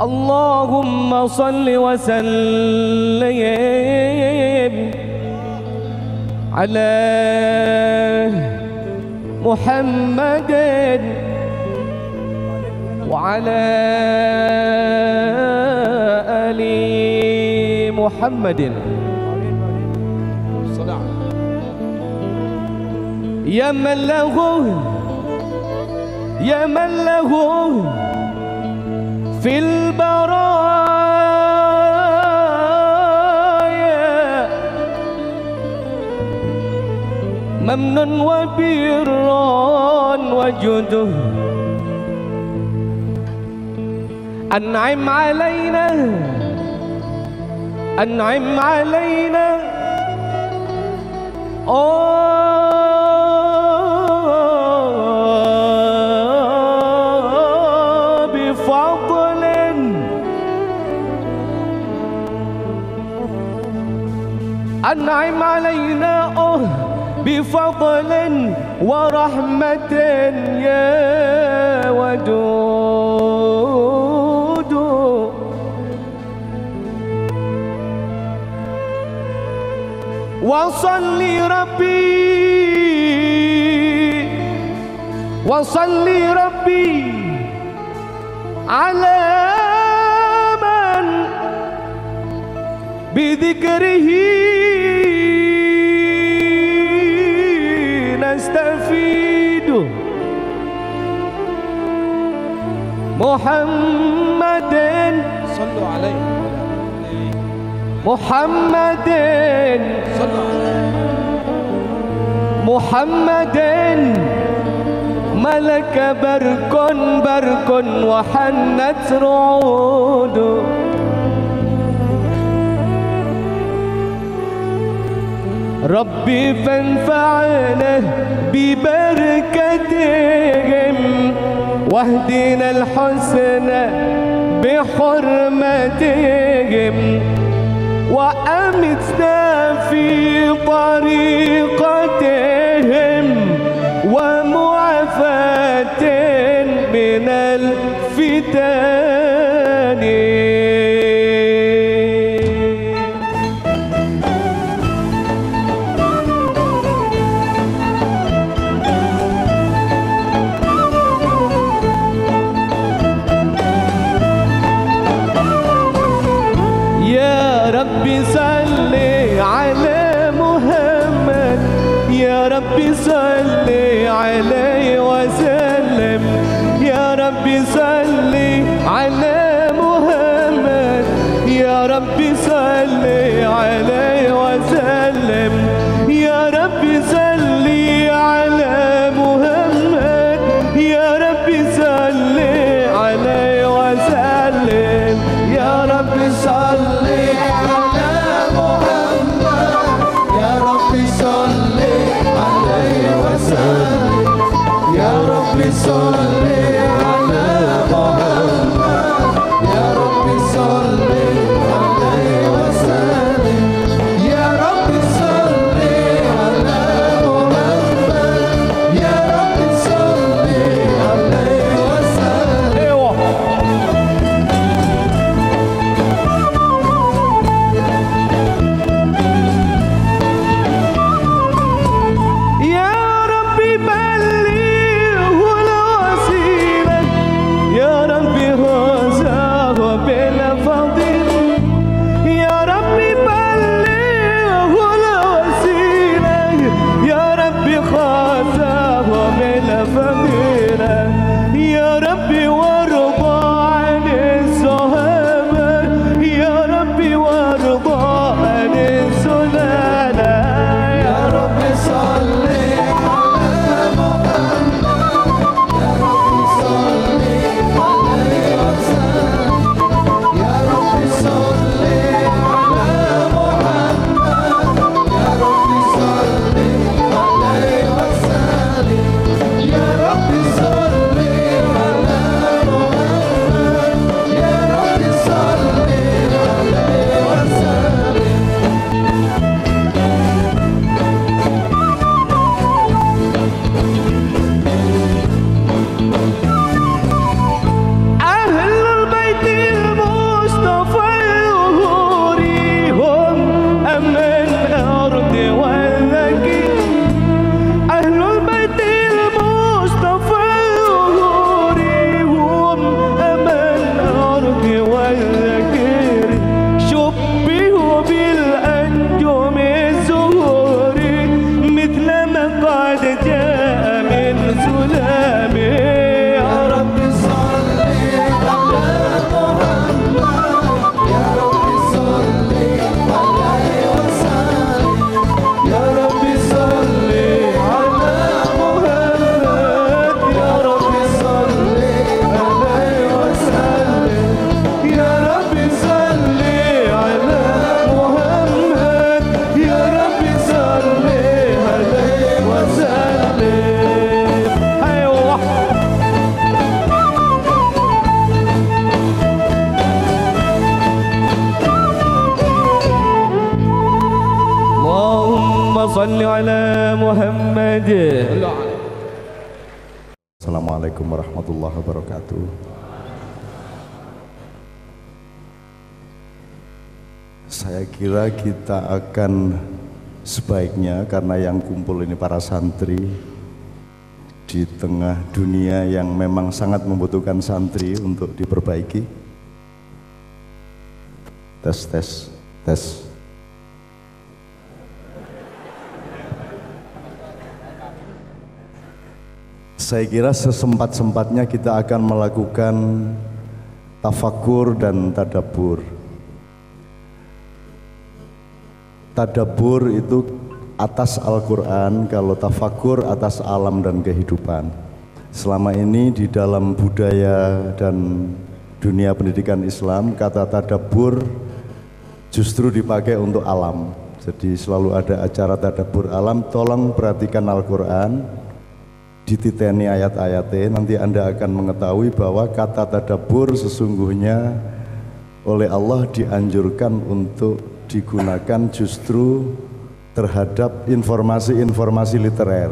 اللهم صل وسلم على محمد وعلى آل محمد. يا من له في البرايا ممن وبرا وجده، أنعم علينا بفضل أنعم علينا بفضل ورحمة يا ودود. وصلي ربي على من بذكره نستفيد، محمد صلوا عليه محمد محمد ملك برق وحنت رعود. ربي فانفعنا ببركتهم واهدنا الحسن بحرمتهم وأمتنا في طريقتهم ومعافاة من الفتن. يا ربي صل على محمد، يا ربي صل عليه وسلم، يا ربي صل على محمد، يا ربي صل عليه وسلم، يا ربي صل على محمد، يا ربي صل عليه وسلم، يا ربي صل على محمد، يا ربي صل عليه وسلم، يا ربي صل على محمد. Assalamualaikum warahmatullahi wabarakatuh. Saya kira kita akan sebaiknya, karena yang kumpul ini para santri di tengah dunia yang memang sangat membutuhkan santri untuk diperbaiki. Tes. Saya kira sesempat-sempatnya kita akan melakukan tafakur dan tadabbur. Tadabbur itu atas Al-Quran, kalau tafakur atas alam dan kehidupan. Selama ini di dalam budaya dan dunia pendidikan Islam, kata tadabbur justru dipakai untuk alam. Jadi selalu ada acara tadabbur alam, tolong perhatikan Al-Quran, dititeni ayat-ayatnya, nanti Anda akan mengetahui bahwa kata tadabbur sesungguhnya oleh Allah dianjurkan untuk digunakan justru terhadap informasi-informasi literer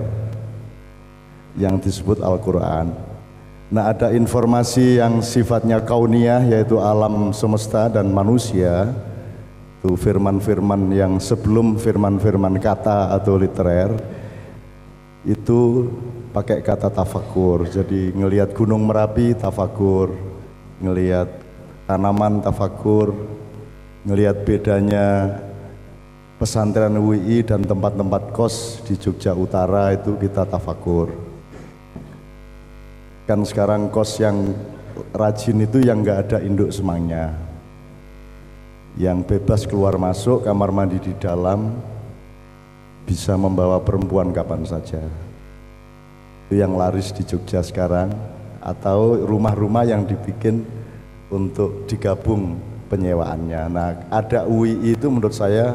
yang disebut Al-Quran. Nah, ada informasi yang sifatnya kauniyah, yaitu alam semesta dan manusia, itu firman-firman yang sebelum firman-firman kata atau literer, itu pakai kata tafakur. Jadi ngelihat Gunung Merapi tafakur, ngelihat tanaman tafakur, ngelihat bedanya pesantren UI dan tempat-tempat kos di Jogja Utara, itu kita tafakur. Kan sekarang kos yang rajin itu yang nggak ada induk semangnya, yang bebas keluar masuk, kamar mandi di dalam, bisa membawa perempuan kapan saja. Itu yang laris di Jogja sekarang. Atau rumah-rumah yang dibikin untuk digabung penyewaannya. Nah, ada UI itu menurut saya,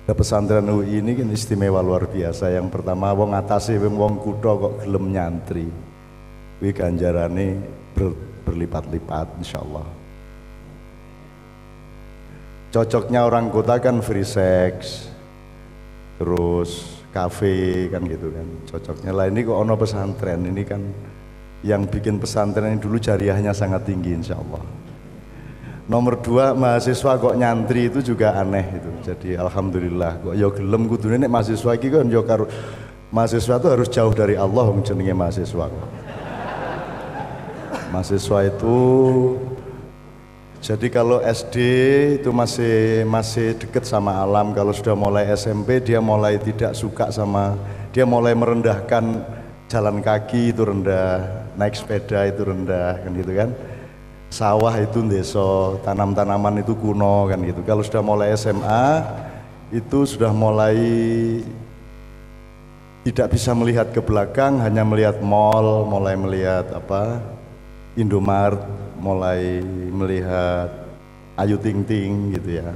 ada pesantren UI ini kan istimewa luar biasa. Yang pertama, wong atase wong kutho kok gelem nyantri, kuwi ganjarane berlipat-lipat insyaallah. Cocoknya orang kota kan free sex, terus kafe kan gitu kan, cocoknya lah. Ini kok ono pesantren, ini kan yang bikin pesantren ini dulu jariahnya sangat tinggi insya Allah. Nomor 2, mahasiswa kok nyantri itu juga aneh itu. Jadi alhamdulillah kok ya gelem, kudune nek mahasiswa iki kan yo karo mahasiswa itu harus jauh dari Allah wong jenenge mahasiswa. Mahasiswa itu, jadi kalau SD itu masih deket sama alam. Kalau sudah mulai SMP dia mulai tidak suka sama, dia mulai merendahkan jalan kaki itu rendah, naik sepeda itu rendah kan gitu kan. Sawah itu ndeso, tanam-tanaman itu kuno kan gitu. Kalau sudah mulai SMA itu sudah mulai tidak bisa melihat ke belakang, hanya melihat mall, mulai melihat Indomaret, mulai melihat Ayu Ting Ting gitu ya.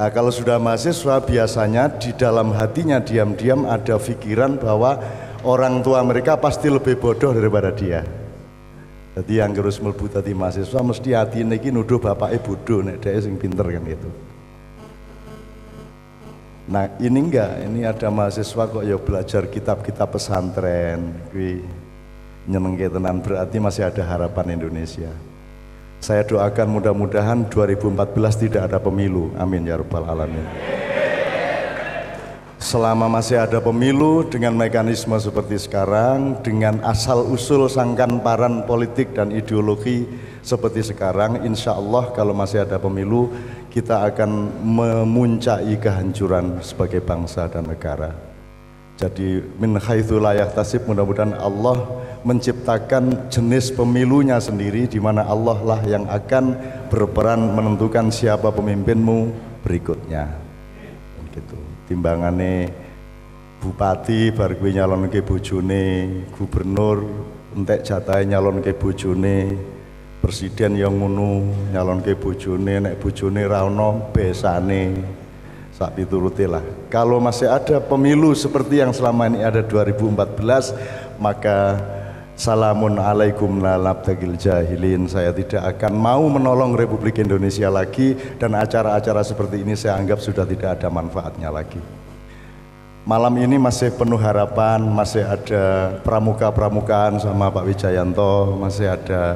Nah, kalau sudah mahasiswa biasanya di dalam hatinya diam-diam ada pikiran bahwa orang tua mereka pasti lebih bodoh daripada dia. Jadi yang harus mlebu dadi mahasiswa mesti hatine iki nuduh bapake bodoh nek dhek sing pinter kan gitu. Nah, ini enggak, ini ada mahasiswa kok ya belajar kitab-kitab pesantren kuwi nyenengke tenan, berarti masih ada harapan Indonesia. Saya doakan mudah-mudahan 2014 tidak ada pemilu, amin ya rabbal alamin. Selama masih ada pemilu dengan mekanisme seperti sekarang, dengan asal-usul sangkan-paran politik dan ideologi seperti sekarang, insya Allah kalau masih ada pemilu, kita akan memuncaki kehancuran sebagai bangsa dan negara. Jadi min haitsu la yahtasib, mudah-mudahan Allah menciptakan jenis pemilunya sendiri, di mana Allah lah yang akan berperan menentukan siapa pemimpinmu berikutnya. Gitu. Timbangane bupati bar kuwi nyalonke bojone, gubernur entek jatahe nyalonke bojone, presiden yang ngono nyalonke bojone, nek bojone ra ono besane. Sak pituruti lah. Kalau masih ada pemilu seperti yang selama ini ada 2014, maka salamun alaikum la nabtagil jahilin. Saya tidak akan mau menolong Republik Indonesia lagi, dan acara-acara seperti ini saya anggap sudah tidak ada manfaatnya lagi. Malam ini masih penuh harapan, masih ada pramuka-pramukaan sama Pak Wijayanto, masih ada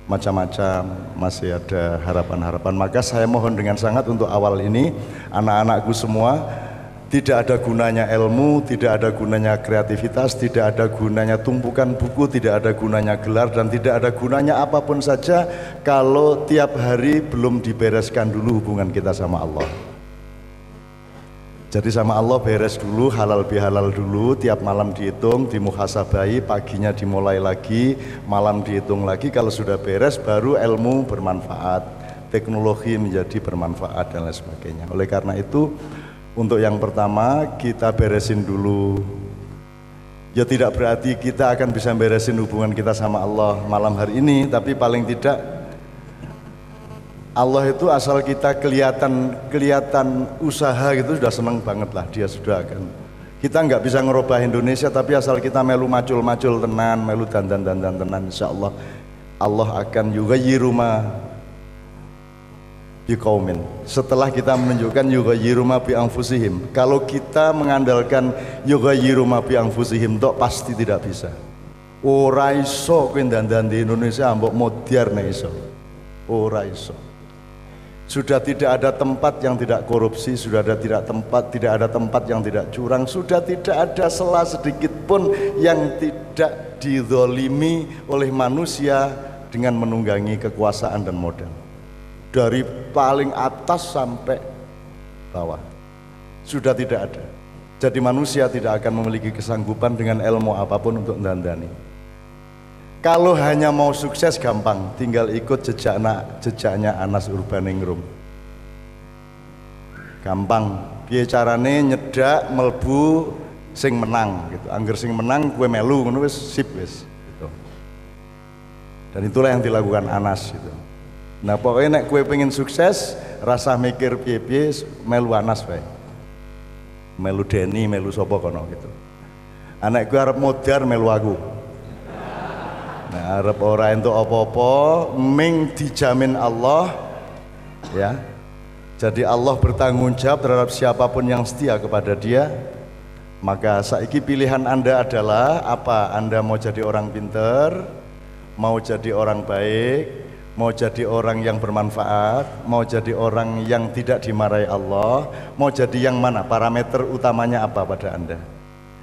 macam-macam, masih ada harapan-harapan. Maka saya mohon dengan sangat untuk awal ini, anak-anakku semua, tidak ada gunanya ilmu, tidak ada gunanya kreativitas, tidak ada gunanya tumpukan buku, tidak ada gunanya gelar, dan tidak ada gunanya apapun saja kalau tiap hari belum dibereskan dulu hubungan kita sama Allah. Jadi sama Allah beres dulu, halal bihalal dulu, tiap malam dihitung, dimuhasabai, paginya dimulai lagi, malam dihitung lagi. Kalau sudah beres baru ilmu bermanfaat, teknologi menjadi bermanfaat dan lain sebagainya. Oleh karena itu, untuk yang pertama kita beresin dulu. Ya tidak berarti kita akan bisa beresin hubungan kita sama Allah malam hari ini, tapi paling tidak Allah itu asal kita kelihatan usaha gitu sudah seneng banget lah, dia sudah akan. Kita nggak bisa ngerubah Indonesia, tapi asal kita melu macul-macul tenan, melu dandan tenan, insya Allah Allah akan yughayyiru ma biqaumin. Setelah kita menunjukkan yughayyiru ma bi anfusihim, kalau kita mengandalkan yughayyiru ma bi anfusihim tok pasti tidak bisa. Ora iso kowe dandan di Indonesia mbok modern iso. Ora iso. Sudah tidak ada tempat yang tidak korupsi, sudah tidak ada tempat yang tidak curang, sudah tidak ada celah sedikit pun yang tidak dizolimi oleh manusia dengan menunggangi kekuasaan dan modal. Dari paling atas sampai bawah sudah tidak ada. Jadi manusia tidak akan memiliki kesanggupan dengan ilmu apapun untuk dandani. Kalau hanya mau sukses gampang, tinggal ikut jejaknya Anas Urbaningrum. Gampang, piye carane nyedak melbu sing menang gitu. Angger sing menang kue melu ngono wis sip wis gitu. Dan itulah yang dilakukan Anas gitu. Nah, pokoknya nek kue pengen sukses, rasa mikir piye-piye melu Anas wae. Melu Deni, melu sapa kono gitu. Anak kue arep modar melu aku. Nah, arep ora entuk apa-apa, ming dijamin Allah, ya. Jadi Allah bertanggung jawab terhadap siapapun yang setia kepada Dia. Maka saiki pilihan Anda adalah apa? Anda mau jadi orang pinter, mau jadi orang baik, mau jadi orang yang bermanfaat, mau jadi orang yang tidak dimarahi Allah, mau jadi yang mana? Parameter utamanya apa pada Anda?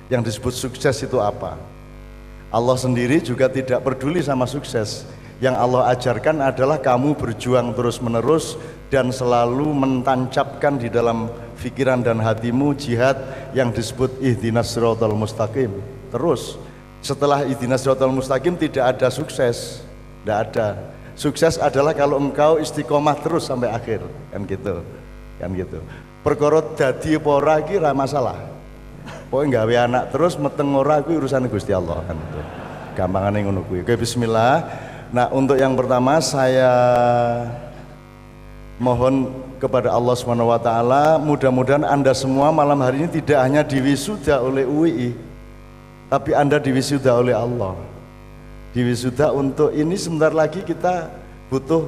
Yang disebut sukses itu apa? Allah sendiri juga tidak peduli sama sukses. Yang Allah ajarkan adalah kamu berjuang terus-menerus dan selalu mentancapkan di dalam pikiran dan hatimu jihad yang disebut ihdinas siratal mustaqim. Terus setelah ihdinas siratal mustaqim tidak ada sukses, tidak ada. Sukses adalah kalau engkau istiqomah terus sampai akhir, kan gitu, kan gitu. Perkara dadi apa ora iki ra masalah. Pokoknya gawe anak terus meteng ora kuwi urusan Gusti Allah kan itu. Gampangane ngono kuwi. Oke, bismillah. Nah, untuk yang pertama saya mohon kepada Allah Subhanahu wa taala, mudah-mudahan Anda semua malam hari ini tidak hanya diwisuda oleh UII, tapi Anda diwisuda oleh Allah. Diwisuda untuk ini sebentar lagi kita butuh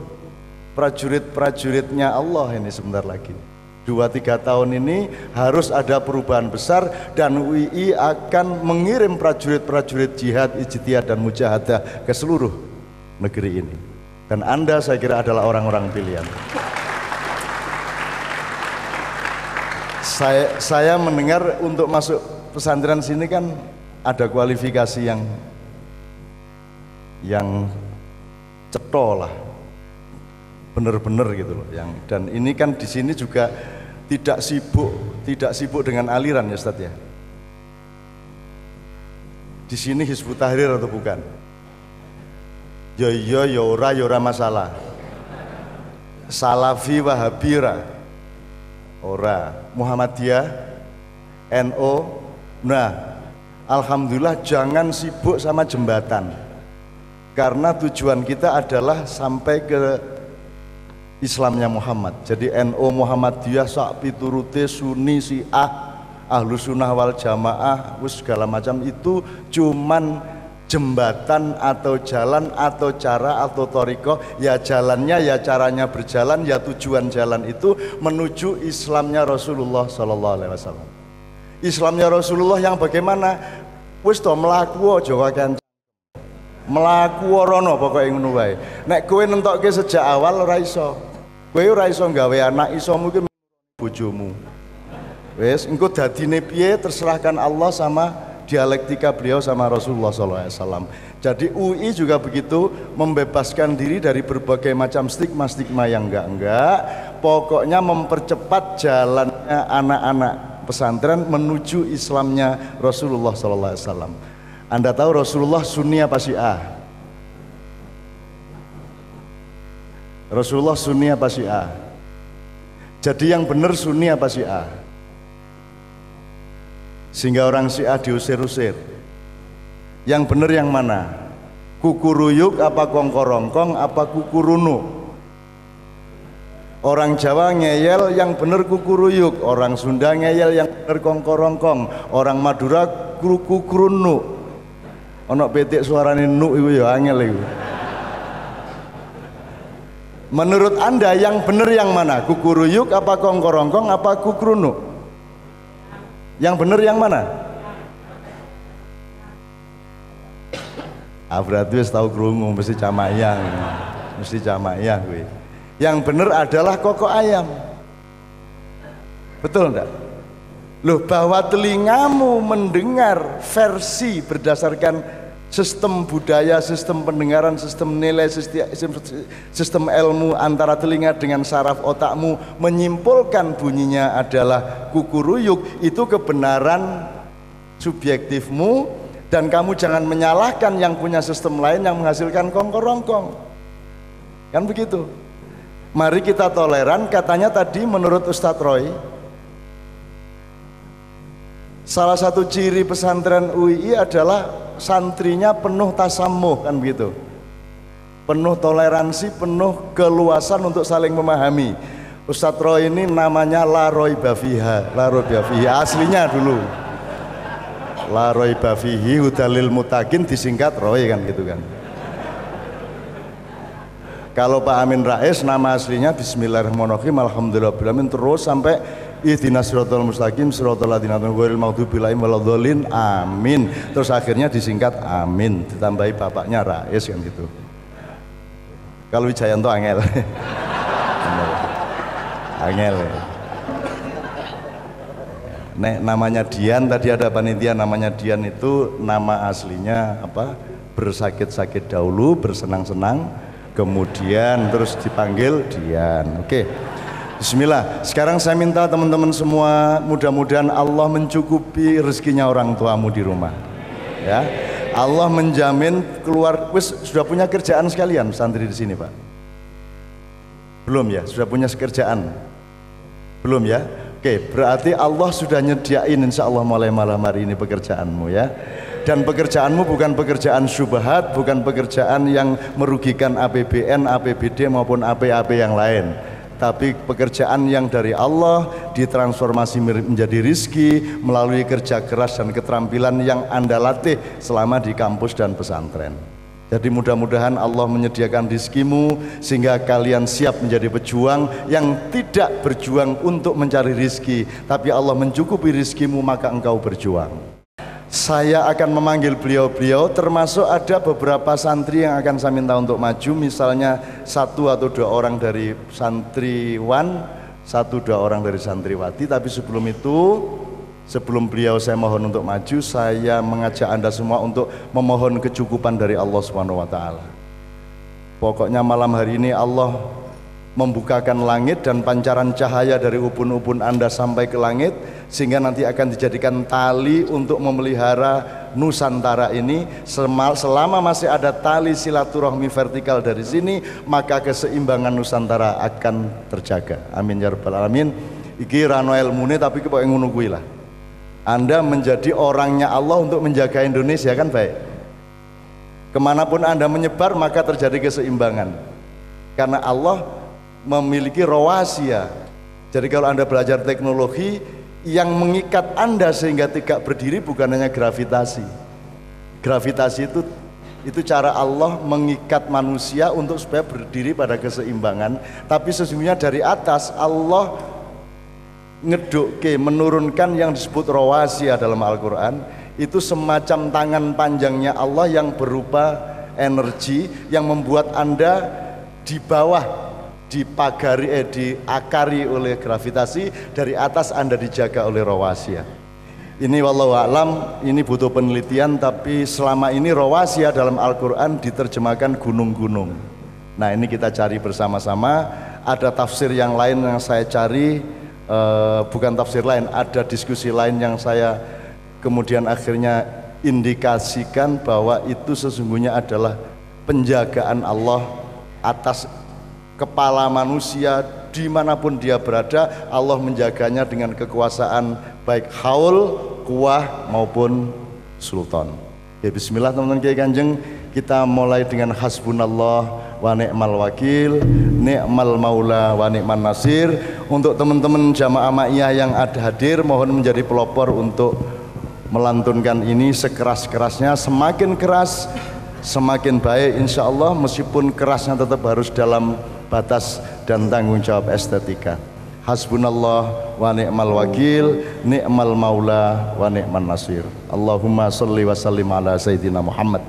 prajurit-prajuritnya Allah ini sebentar lagi. 2-3 tahun ini harus ada perubahan besar dan UII akan mengirim prajurit-prajurit jihad, ijtihad dan mujahadah ke seluruh negeri ini. Dan Anda saya kira adalah orang-orang pilihan. Saya mendengar untuk masuk pesantren sini kan ada kualifikasi yang cetol lah. Bener-bener gitu loh dan ini kan di sini juga tidak sibuk dengan aliran ya Ustaz ya. Di sini Hizbut Tahrir atau bukan? Ya iya ya ora masalah. Salafi Wahabira ora, Muhammadiyah, NU. Nah, alhamdulillah jangan sibuk sama jembatan. Karena tujuan kita adalah sampai ke Islamnya Muhammad. Jadi NU Muhammadiyah sak piturute Sunni Syiah Ahlu Sunnah wal Jamaah segala macam itu cuman jembatan atau jalan atau cara atau thariqah, ya jalannya ya caranya berjalan ya tujuan jalan itu menuju Islamnya Rasulullah SAW. Islamnya Rasulullah yang bagaimana? Wis to mlaku aja kakean mlaku rono pokoke ngono wae. Nek kowe nentokke sejak awal ora iso. Kowe ora iso gawe anak, iso mungkin bojomu. Wis engko dadine piye terserahkan Allah sama dialektika beliau sama Rasulullah SAW. Jadi UI juga begitu, membebaskan diri dari berbagai macam stigma-stigma yang enggak. Pokoknya mempercepat jalannya anak-anak pesantren menuju Islamnya Rasulullah SAW. Anda tahu Rasulullah Sunni apa Syiah? Rasulullah Sunni apa Syiah? Jadi yang benar Sunni apa Syiah? Sehingga orang Syiah diusir-usir. Yang benar yang mana? Kukuruyuk apa kongkorongkong apa kukurunu? Orang Jawa ngeyel yang benar kukuruyuk, orang Sunda ngeyel yang benar kongkorongkong, orang Madura kukurunu. Ono petik suarane nu iku ya angel iku. Menurut Anda yang benar yang mana? Kukuruyuk apa kongkorongkong apa kukurunu? Yang benar yang mana? Berarti wis tau krungu mesti camayang. Mesti camayang kuwi. Yang benar adalah koko ayam. Betul enggak? Loh, bahwa telingamu mendengar versi berdasarkan sistem budaya, sistem pendengaran, sistem nilai, sistem ilmu antara telinga dengan saraf otakmu menyimpulkan bunyinya adalah kukuruyuk, itu kebenaran subjektifmu, dan kamu jangan menyalahkan yang punya sistem lain yang menghasilkan kongkorongkong. Kan begitu. Mari kita toleran. Katanya tadi menurut Ustadz Roy, salah satu ciri pesantren UI adalah santrinya penuh tasamuh, kan begitu, penuh toleransi, penuh keluasan untuk saling memahami. Ustadz Roy ini namanya Laroy Bafiha, Laroy Bafiha aslinya dulu Laroy Bafihi Hudalil Mutakin, disingkat Roy, kan gitu kan. Kalau Pak Amin Rais nama aslinya Bismillahirrahmanirrahim Alhamdulillahirrahmanirrahim terus sampai Ihdinas siratal mustaqim siratal ladzina an'amta 'alaihim ghairil maghdubi 'alaihim waladdallin amin. Terus akhirnya disingkat Amin, ditambahi bapaknya Rais, kan gitu. Kalau Wijayanto angel. Angel. Nek namanya Dian, tadi ada panitia namanya Dian, itu nama aslinya apa? Bersakit-sakit dahulu, bersenang-senang, kemudian terus dipanggil Dian. Oke. Bismillah. Sekarang saya minta teman-teman semua, mudah-mudahan Allah mencukupi rezekinya orang tuamu di rumah. Ya. Allah menjamin keluar. Wis sudah punya kerjaan sekalian santri di sini, Pak? Belum ya? Sudah punya kerjaan? Belum ya? Oke, berarti Allah sudah nyediain insya Allah mulai malam hari ini pekerjaanmu ya. Dan pekerjaanmu bukan pekerjaan syubhat, bukan pekerjaan yang merugikan APBN, APBD maupun AP-AP yang lain, tapi pekerjaan yang dari Allah ditransformasi menjadi rizki melalui kerja keras dan keterampilan yang Anda latih selama di kampus dan pesantren. Jadi mudah-mudahan Allah menyediakan rizkimu sehingga kalian siap menjadi pejuang yang tidak berjuang untuk mencari rizki, tapi Allah mencukupi rizkimu maka engkau berjuang. Saya akan memanggil beliau-beliau, termasuk ada beberapa santri yang akan saya minta untuk maju, misalnya 1 atau 2 orang dari santriwan, 1-2 orang dari santriwati. Tapi sebelum itu, sebelum beliau saya mohon untuk maju, saya mengajak Anda semua untuk memohon kecukupan dari Allah SWT. Pokoknya malam hari ini Allah membukakan langit dan pancaran cahaya dari ubun-ubun Anda sampai ke langit, sehingga nanti akan dijadikan tali untuk memelihara Nusantara ini. Selama masih ada tali silaturahmi vertikal dari sini, maka keseimbangan Nusantara akan terjaga. Amin ya rabbal alamin. Iki rano ilmune tapi kok ngono kuwi lah. Anda menjadi orangnya Allah untuk menjaga Indonesia, kan baik. Kemanapun Anda menyebar maka terjadi keseimbangan, karena Allah memiliki rawasia. Jadi kalau Anda belajar teknologi, yang mengikat Anda sehingga tidak berdiri bukan hanya gravitasi. Gravitasi itu cara Allah mengikat manusia untuk supaya berdiri pada keseimbangan. Tapi sesungguhnya dari atas Allah ngedukke, menurunkan yang disebut rawasiyah dalam Al-Quran, itu semacam tangan panjangnya Allah yang berupa energi yang membuat Anda di bawah dipagari, diakari oleh gravitasi, dari atas Anda dijaga oleh rawasiyah. Ini wallahu a'lam, ini butuh penelitian, tapi selama ini rawasiyah dalam Al-Quran diterjemahkan gunung-gunung. Nah ini kita cari bersama-sama. Ada tafsir yang lain yang saya cari, bukan tafsir lain, ada diskusi lain yang saya kemudian akhirnya indikasikan bahwa itu sesungguhnya adalah penjagaan Allah atas kepala manusia dimanapun dia berada. Allah menjaganya dengan kekuasaan baik haul, kuah maupun sultan. Ya bismillah teman-teman Kiai Kanjeng, kita mulai dengan hasbunallah wa ni'mal wakil, ni'mal maula wa ni'man nasir. Untuk teman-teman jamaah ma'iyah yang ada hadir, mohon menjadi pelopor untuk melantunkan ini sekeras-kerasnya. Semakin keras semakin baik insya Allah, meskipun kerasnya tetap harus dalam batas dan tanggung jawab estetika. Hasbunallah wa ni'mal wakil, ni'mal maula wa ni'man nasir. Allahumma sholli wa sallim ala sayyidina Muhammad.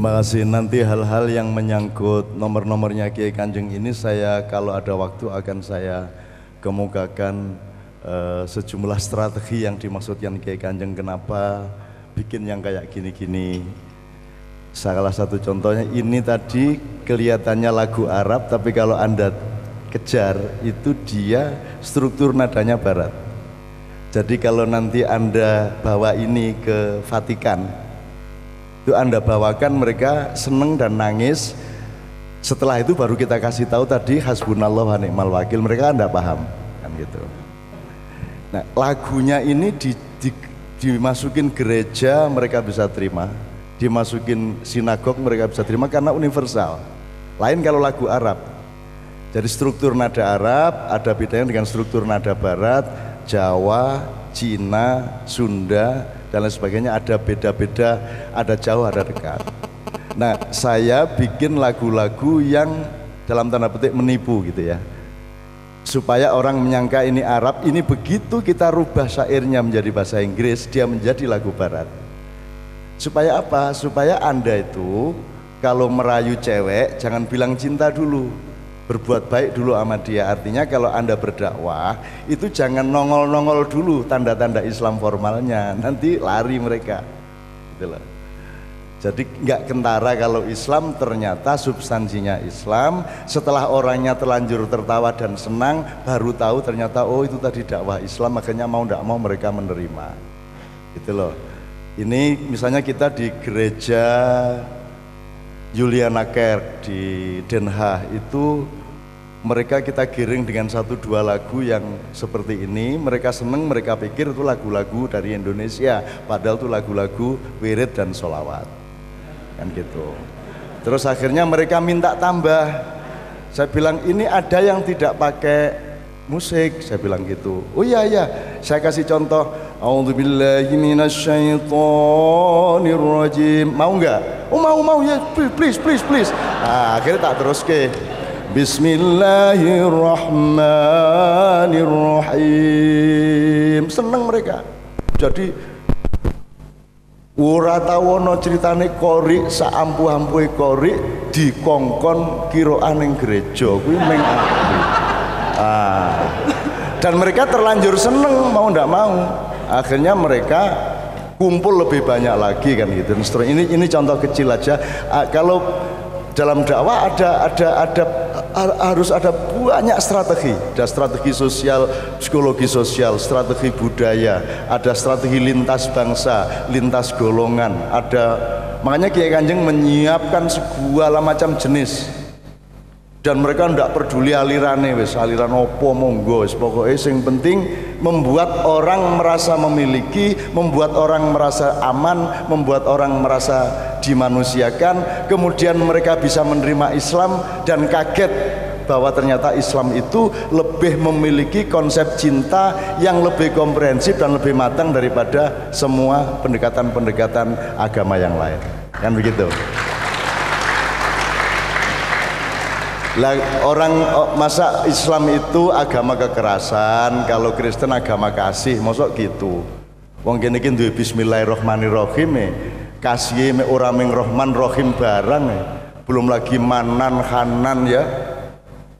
Terima kasih. Nanti hal-hal yang menyangkut nomor-nomornya Kiai Kanjeng ini saya kalau ada waktu akan saya kemukakan sejumlah strategi yang dimaksudkan Kiai Kanjeng kenapa bikin yang kayak gini-gini. Salah satu contohnya ini tadi kelihatannya lagu Arab, tapi kalau Anda kejar itu dia struktur nadanya barat. Jadi kalau nanti Anda bawa ini ke Vatikan, itu Anda bawakan, mereka seneng dan nangis. Setelah itu baru kita kasih tahu tadi hasbunallah wa ni'mal wakil, mereka Anda paham kan gitu. Nah, lagunya ini dimasukin gereja mereka bisa terima, dimasukin sinagog mereka bisa terima karena universal. Lain kalau lagu Arab. Jadi struktur nada Arab ada bedanya dengan struktur nada Barat, Jawa, Cina, Sunda dan lain sebagainya, ada beda-beda, ada jauh, ada dekat. Nah, saya bikin lagu-lagu yang dalam tanda petik menipu gitu ya, supaya orang menyangka ini Arab. Ini begitu kita rubah syairnya menjadi bahasa Inggris, dia menjadi lagu Barat. Supaya apa? Supaya Anda itu kalau merayu cewek jangan bilang cinta dulu, berbuat baik dulu sama dia. Artinya kalau Anda berdakwah itu jangan nongol-nongol dulu tanda-tanda Islam formalnya, nanti lari mereka gitu loh. Jadi nggak kentara kalau Islam ternyata substansinya Islam. Setelah orangnya terlanjur tertawa dan senang, baru tahu ternyata oh itu tadi dakwah Islam, makanya mau nggak mau mereka menerima gitu loh. Ini misalnya kita di gereja Juliana Kerk di Den Haag itu, mereka kita giring dengan 1-2 lagu yang seperti ini, mereka seneng, mereka pikir itu lagu-lagu dari Indonesia, padahal itu lagu-lagu wirid dan sholawat kan gitu. Terus akhirnya mereka minta tambah, saya bilang ini ada yang tidak pakai musik, saya bilang gitu. Oh iya, saya kasih contoh, a'udzubillahi minasyaitonir rajim. Mau nggak? Oh mau ya, please. Nah, akhirnya tak terus ke Bismillahirrahmanirrahim. Seneng mereka. Jadi ora tawono ceritane kori saampuh-ampuhe kori dikongkon kiroan ning gereja kuwi meng dan mereka terlanjur seneng, mau ndak mau akhirnya mereka kumpul lebih banyak lagi kan gitu. Ini contoh kecil aja. Kalau dalam dakwah harus ada banyak strategi. Ada strategi sosial, psikologi sosial, strategi budaya, ada strategi lintas bangsa, lintas golongan. Makanya Kiai Kanjeng menyiapkan segala macam jenis. Dan mereka tidak peduli alirannya, aliran opo monggo, pokoknya yang penting membuat orang merasa memiliki, membuat orang merasa aman, membuat orang merasa dimanusiakan, kemudian mereka bisa menerima Islam dan kaget bahwa ternyata Islam itu lebih memiliki konsep cinta yang lebih komprehensif dan lebih matang daripada semua pendekatan-pendekatan agama yang lain, kan begitu. Lah orang masa Islam itu agama kekerasan, kalau Kristen agama kasih, mosok gitu. Wong kene iki duwe bismillahirrahmanirrahim, kasih ora ming Rahman Rahim barang, belum lagi Manan Hanan ya.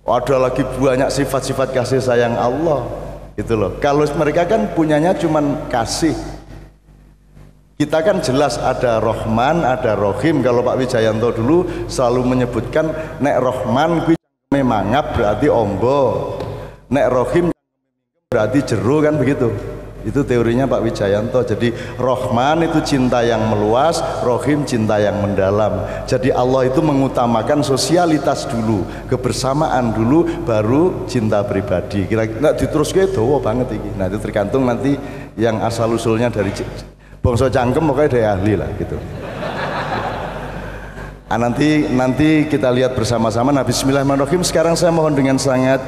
Ada lagi banyak sifat-sifat kasih sayang Allah gitu loh. Kalau mereka kan punyanya cuman kasih. Kita kan jelas ada Rahman, ada Rahim. Kalau Pak Wijayanto dulu selalu menyebutkan nek Rahman kuwi mangap berarti ombo, nek Rahim berarti jero, kan begitu. Itu teorinya Pak Wijayanto. Jadi Rahman itu cinta yang meluas, Rahim cinta yang mendalam. Jadi Allah itu mengutamakan sosialitas dulu, kebersamaan dulu, baru cinta pribadi. Kira-kira diteruske dawa banget iki. Nah, itu tergantung nanti yang asal usulnya dari bangsa cangkem, pokoknya dari ahli lah gitu. Nanti kita lihat bersama-sama. Nah, bismillahirrahmanirrahim. Sekarang saya mohon dengan sangat,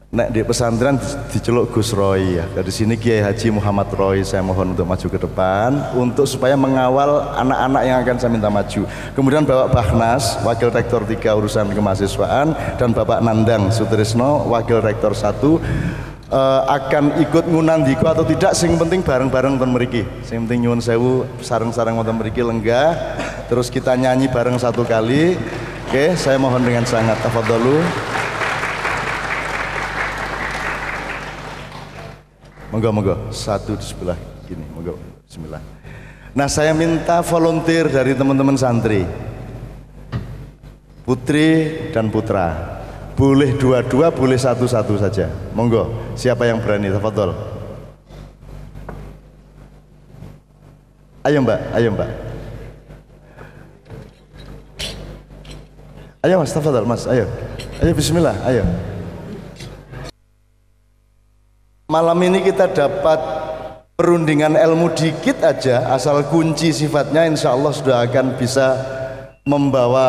nek di pesantren diceluk Gus Roy ya. Dari sini Kiai Haji Muhammad Roy saya mohon untuk maju ke depan untuk supaya mengawal anak-anak yang akan saya minta maju. Kemudian Bapak Bahnas, Wakil Rektor 3 Urusan Kemahasiswaan, dan Bapak Nandang Sutrisno, Wakil Rektor 1 akan ikut ngunandiko atau tidak, sing penting bareng-bareng ten mriki. Sing penting nyuwun sewu sareng-sareng wonten mriki lenggah. terus kita nyanyi bareng satu kali. Oke, saya mohon dengan sangat, tafadhalu. Monggo, satu di sebelah gini, monggo, bismillah. Nah, saya minta volunteer dari teman-teman santri, putri dan putra. Boleh dua-dua, boleh satu-satu saja. Monggo, siapa yang berani, tafadhol. Ayo mbak. Ayo mas, tafadhol mas, ayo bismillah, ayo. Malam ini kita dapat perundingan ilmu dikit aja, asal kunci sifatnya insya Allah sudah akan bisa membawa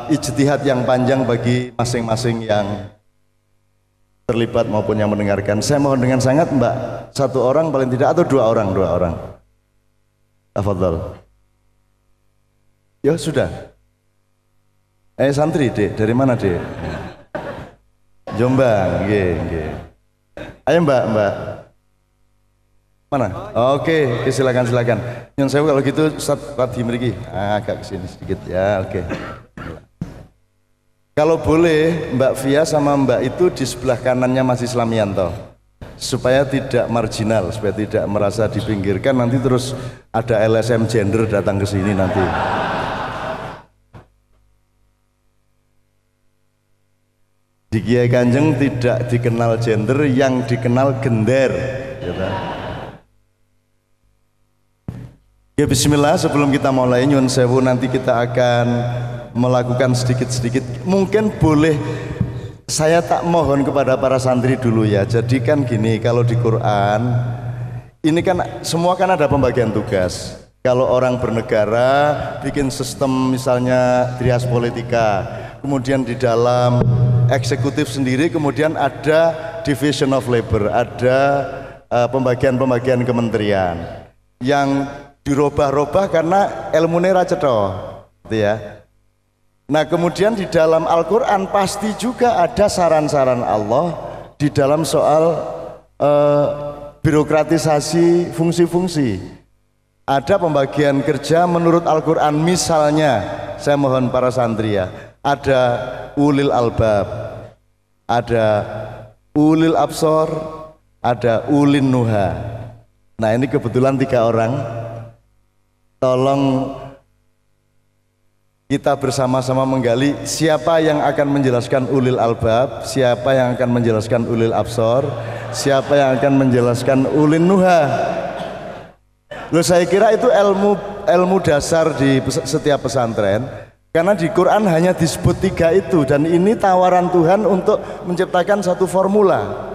ijtihad yang panjang bagi masing-masing yang terlibat maupun yang mendengarkan. Saya mohon dengan sangat mbak, satu orang paling tidak atau dua orang. Tafadhol. Ya sudah. Santri dek, dari mana dek? Jombang, nggih. Ayo mbak. Mana? Oke, silakan. Yang saya kalau gitu Ustaz Radhi mriki. Agak kesini sedikit ya, oke. Kalau boleh Mbak Via sama Mbak itu di sebelah kanannya Mas Islamianto, supaya tidak marginal, supaya tidak merasa dipinggirkan, nanti terus ada LSM gender datang ke sini nanti. Di Kiai Kanjeng tidak dikenal gender, yang dikenal gender. Ya bismillah, sebelum kita mulai nyun sewu, nanti kita akan melakukan sedikit-sedikit. Mungkin boleh saya tak mohon kepada para santri dulu ya. Jadi kan gini, kalau di Quran ini kan semua kan ada pembagian tugas. Kalau orang bernegara bikin sistem misalnya trias politika, kemudian di dalam eksekutif sendiri kemudian ada division of labor, ada pembagian-pembagian kementerian yang dirubah-rubah karena ilmu ra cetha, gitu ya. Nah, kemudian di dalam Al-Qur'an pasti juga ada saran-saran Allah di dalam soal birokratisasi fungsi-fungsi. Ada pembagian kerja menurut Al-Qur'an, misalnya saya mohon para santri ya, ada ulil albab, ada ulil absor, ada ulin nuha. Nah, ini kebetulan 3 orang. Tolong kita bersama-sama menggali siapa yang akan menjelaskan ulil albab, siapa yang akan menjelaskan ulil absor, siapa yang akan menjelaskan ulin nuha. Loh, saya kira itu ilmu dasar di setiap pesantren. Karena di Quran hanya disebut 3 itu, dan ini tawaran Tuhan untuk menciptakan satu formula.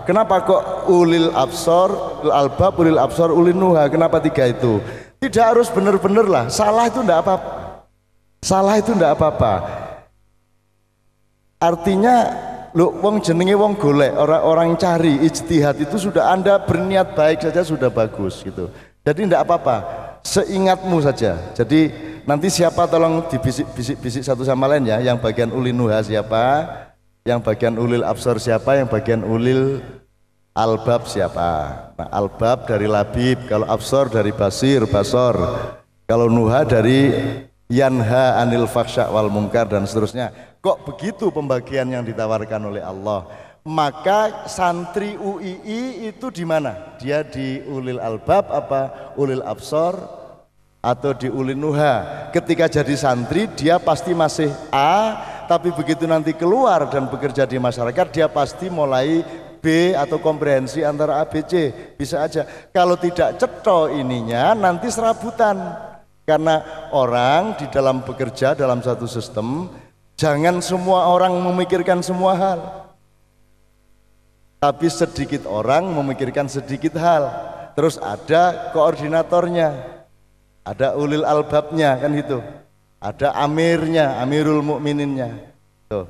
Kenapa kok ulil absor, ulil albab, ulil absor, ulil nuha? Kenapa 3 itu? Tidak harus benar-benar lah. Salah itu enggak apa-apa. Artinya, lo wong jenenge wong golek, orang cari ijtihad itu sudah Anda berniat baik saja sudah bagus gitu. Jadi enggak apa-apa. Seingatmu saja. Jadi nanti siapa tolong dibisik-bisik satu sama lain ya. Yang bagian ulil nuha siapa, yang bagian ulil absor siapa, yang bagian ulil albab siapa. Nah, albab dari labib, kalau absor dari basor, kalau nuha dari yanha anil faksha wal mungkar dan seterusnya. Kok begitu pembagian yang ditawarkan oleh Allah? Maka santri UII itu di mana? Dia di ulil albab apa ulil absor atau di ulil nuha? Ketika jadi santri dia pasti masih A, tapi begitu nanti keluar dan bekerja di masyarakat dia pasti mulai B atau komprehensi antara A, B, C. Bisa aja. Kalau tidak cetha ininya nanti serabutan. Karena orang di dalam bekerja dalam satu sistem, jangan semua orang memikirkan semua hal, tapi sedikit orang memikirkan sedikit hal. Terus ada koordinatornya, ada ulil albabnya kan gitu, ada amirnya, amirul mukmininnya. Tuh.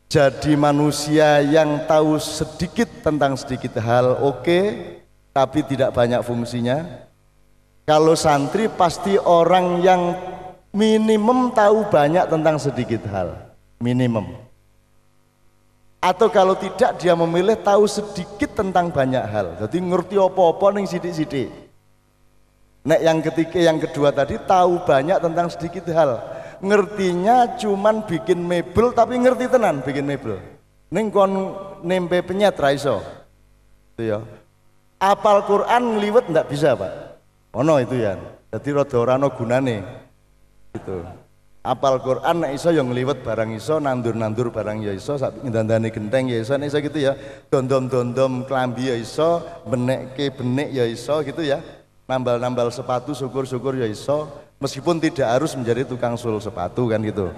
Jadi manusia yang tahu sedikit tentang sedikit hal oke, tapi tidak banyak fungsinya. Kalau santri pasti orang yang minimum tahu banyak tentang sedikit hal, minimum. Atau kalau tidak dia memilih tahu sedikit tentang banyak hal. Jadi ngerti apa-apa ning sithik-sithik. Nek yang ketiga, yang kedua tadi tahu banyak tentang sedikit hal. Ngertinya cuman bikin mebel tapi ngerti tenan bikin mebel. Ning kon nempe penyet ra iso. Itu ya. Apal Quran ngliwet ndak bisa, Pak. Ono itu ya. Jadi rada ora ana gunane. Gitu. Apal Quran nek iso ya ngliwet barang iso, nandur-nandur barang ya iso, sak ngandani genteng ya iso, nek iso gitu ya. Dondom-dondom klambi ya iso, benekke benek ya iso gitu ya. Nambal-nambal sepatu syukur-syukur ya iso, meskipun tidak harus menjadi tukang sul sepatu kan gitu.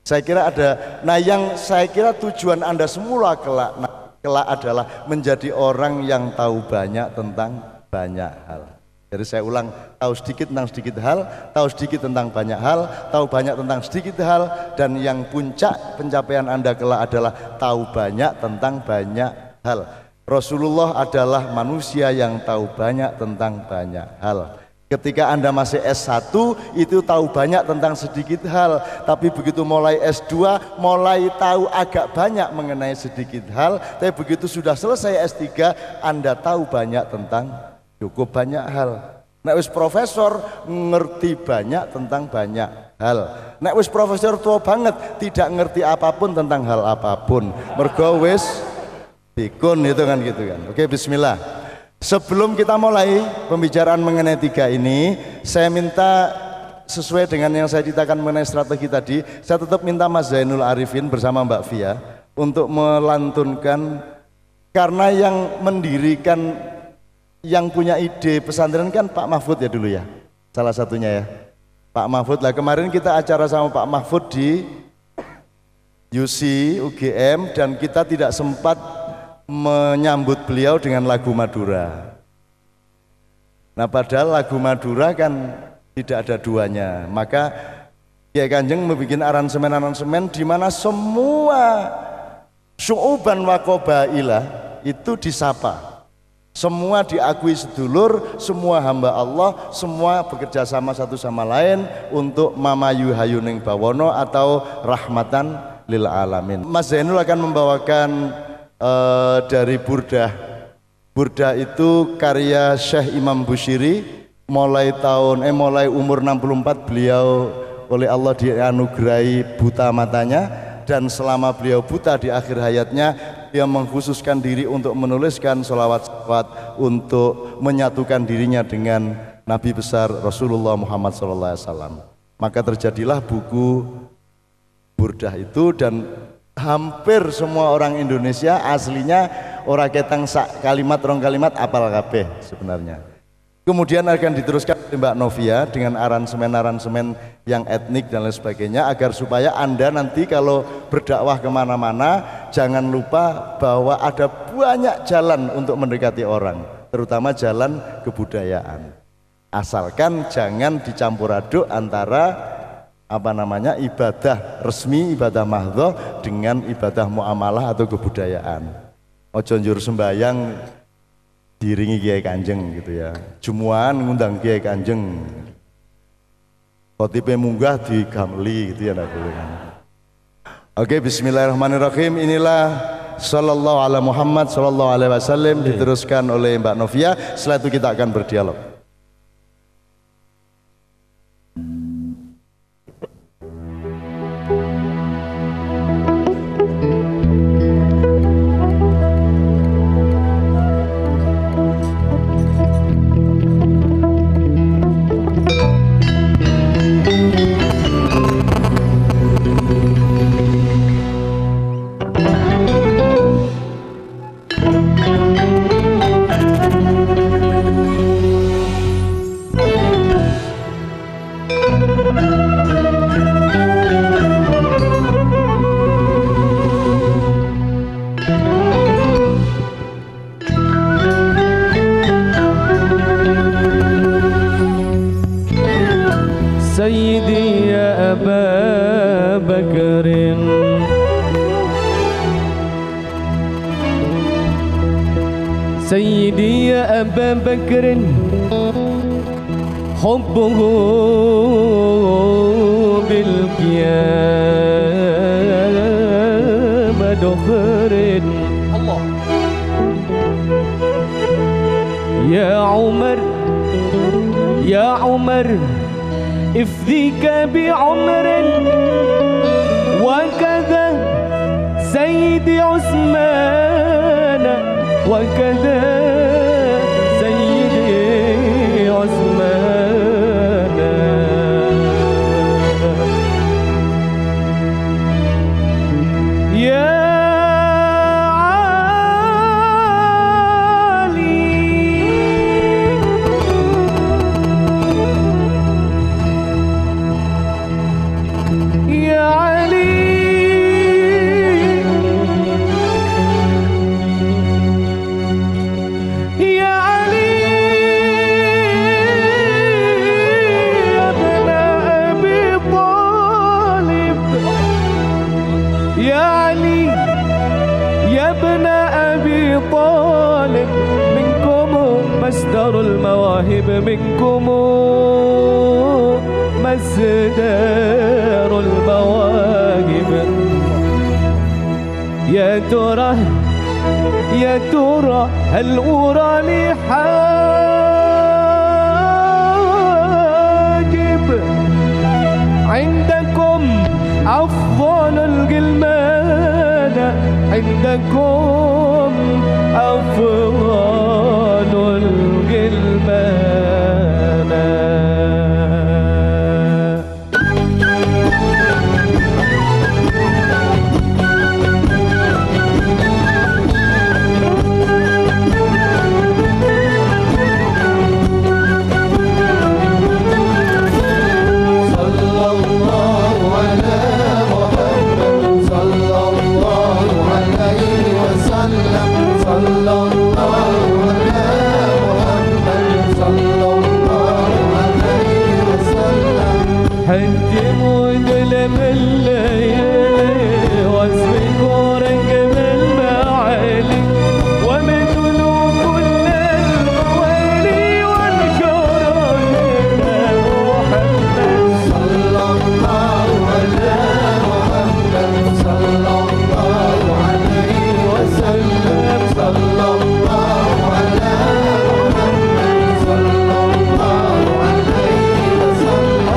Saya kira ada, nah yang saya kira tujuan Anda semula kelak adalah menjadi orang yang tahu banyak tentang banyak hal. Jadi saya ulang, tahu sedikit tentang sedikit hal, tahu sedikit tentang banyak hal, tahu banyak tentang sedikit hal, dan yang puncak pencapaian Anda kelak adalah tahu banyak tentang banyak hal. Rasulullah adalah manusia yang tahu banyak tentang banyak hal. Ketika Anda masih S1 itu tahu banyak tentang sedikit hal, tapi begitu mulai S2 mulai tahu agak banyak mengenai sedikit hal, tapi begitu sudah selesai S3 Anda tahu banyak tentang cukup banyak hal. Nek wis profesor ngerti banyak tentang banyak hal. Nek wis profesor tua banget tidak ngerti apapun tentang hal apapun. Mergo wis pikun itu kan gitu kan. Oke, bismillah. Sebelum kita mulai pembicaraan mengenai tiga ini, saya minta sesuai dengan yang saya ceritakan mengenai strategi tadi, saya tetap minta Mas Zainul Arifin bersama Mbak Fia untuk melantunkan, karena yang mendirikan, yang punya ide pesantren kan Pak Mahfud ya dulu ya, salah satunya ya, Pak Mahfud lah. Kemarin kita acara sama Pak Mahfud di UC UGM dan kita tidak sempat menyambut beliau dengan lagu Madura. Nah padahal lagu Madura kan tidak ada duanya, maka Kiai Kanjeng membuat aransemen-aransemen di mana semua syu'uban wa qabailah itu disapa. Semua diakui sedulur, semua hamba Allah, semua bekerja sama satu sama lain untuk mamayu hayuning bawono atau rahmatan lil alamin. Mas Zainul akan membawakan dari Burdah. Burdah itu karya Syekh Imam Bushiri. Mulai umur 64 beliau oleh Allah dianugerahi buta matanya, dan selama beliau buta di akhir hayatnya dia mengkhususkan diri untuk menuliskan sholawat-sholawat untuk menyatukan dirinya dengan Nabi besar Rasulullah Muhammad SAW. Maka terjadilah buku Burdah itu, dan hampir semua orang Indonesia aslinya ora ketang sak kalimat rong kalimat apal kabeh sebenarnya. Kemudian akan diteruskan oleh Mbak Novia dengan aransemen-aransemen yang etnik dan lain sebagainya, agar supaya Anda nanti kalau berdakwah kemana-mana jangan lupa bahwa ada banyak jalan untuk mendekati orang, terutama jalan kebudayaan. Asalkan jangan dicampur aduk antara ibadah resmi, ibadah mahdhah dengan ibadah muamalah atau kebudayaan. Ojo njur sembayang diringi Kiai Kanjeng gitu ya, jumuan ngundang Kiai Kanjeng, khotibe munggah di gamli gitu ya, enggak boleh kan. Oke, bismillahirrahmanirrahim. Inilah sallallahu ala Muhammad sallallahu alaihi wasallam, diteruskan oleh Mbak Novia. Setelah itu kita akan berdialog. سيدي يا أبا بكر سيدي يا أبا بكر حبه بالقيامة دخر الله. يا عمر يا عمر افديك بعمر وكذا سيدي عثمان وكذا سيدي عثمان يا مصدر المواهب منكم مصدر المواهب يا ترى هل أرى لي حاجب عندكم أفضل الجلمان عندكم أفضل الجلمان هدموا ظلم الليالي واسبقوا ركب المعالي ومثلوا كل الموالي وانشروا إلى محمد صلى الله على محمد صلى الله عليه وسلم صلى الله على محمد صلى الله عليه وسلم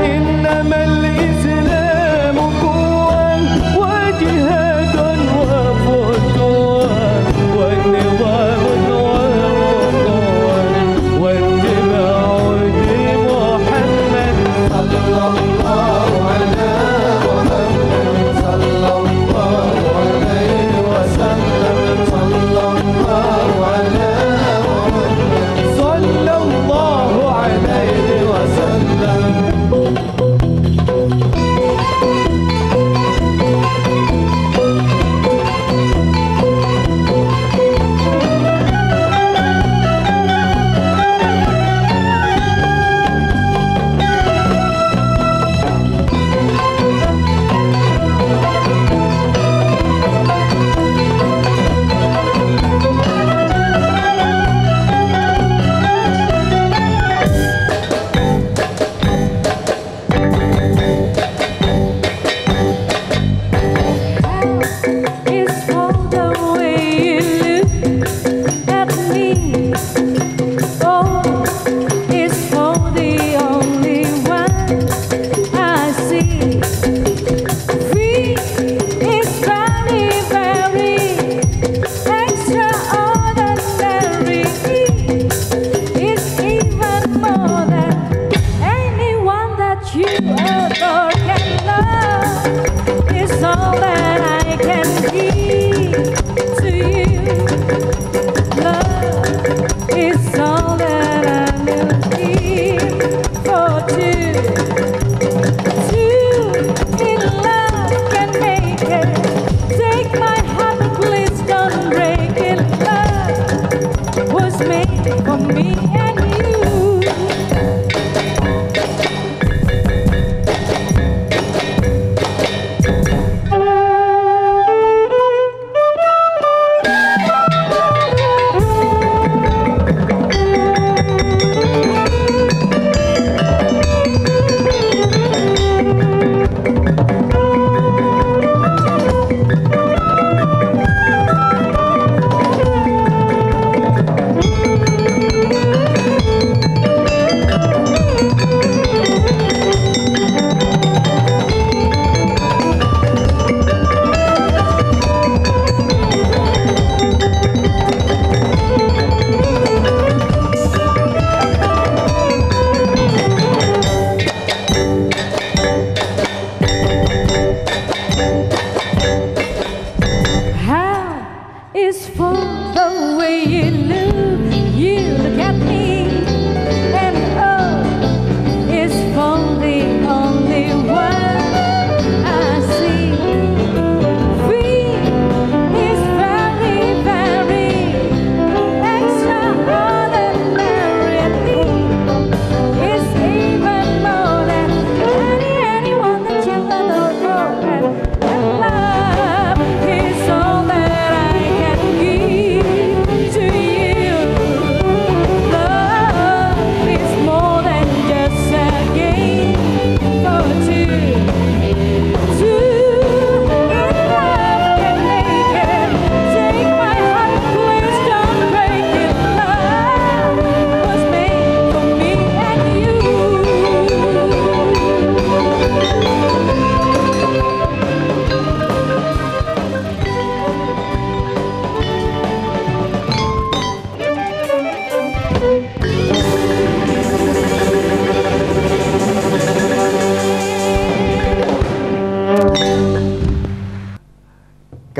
إنما الإسلام قوة وجهاد وفتوى والنظام ووقوة واتباع لمحمد صلى الله على محمد صلى الله عليه وسلم صلى الله على محمد صلى الله عليه وسلم For me and you.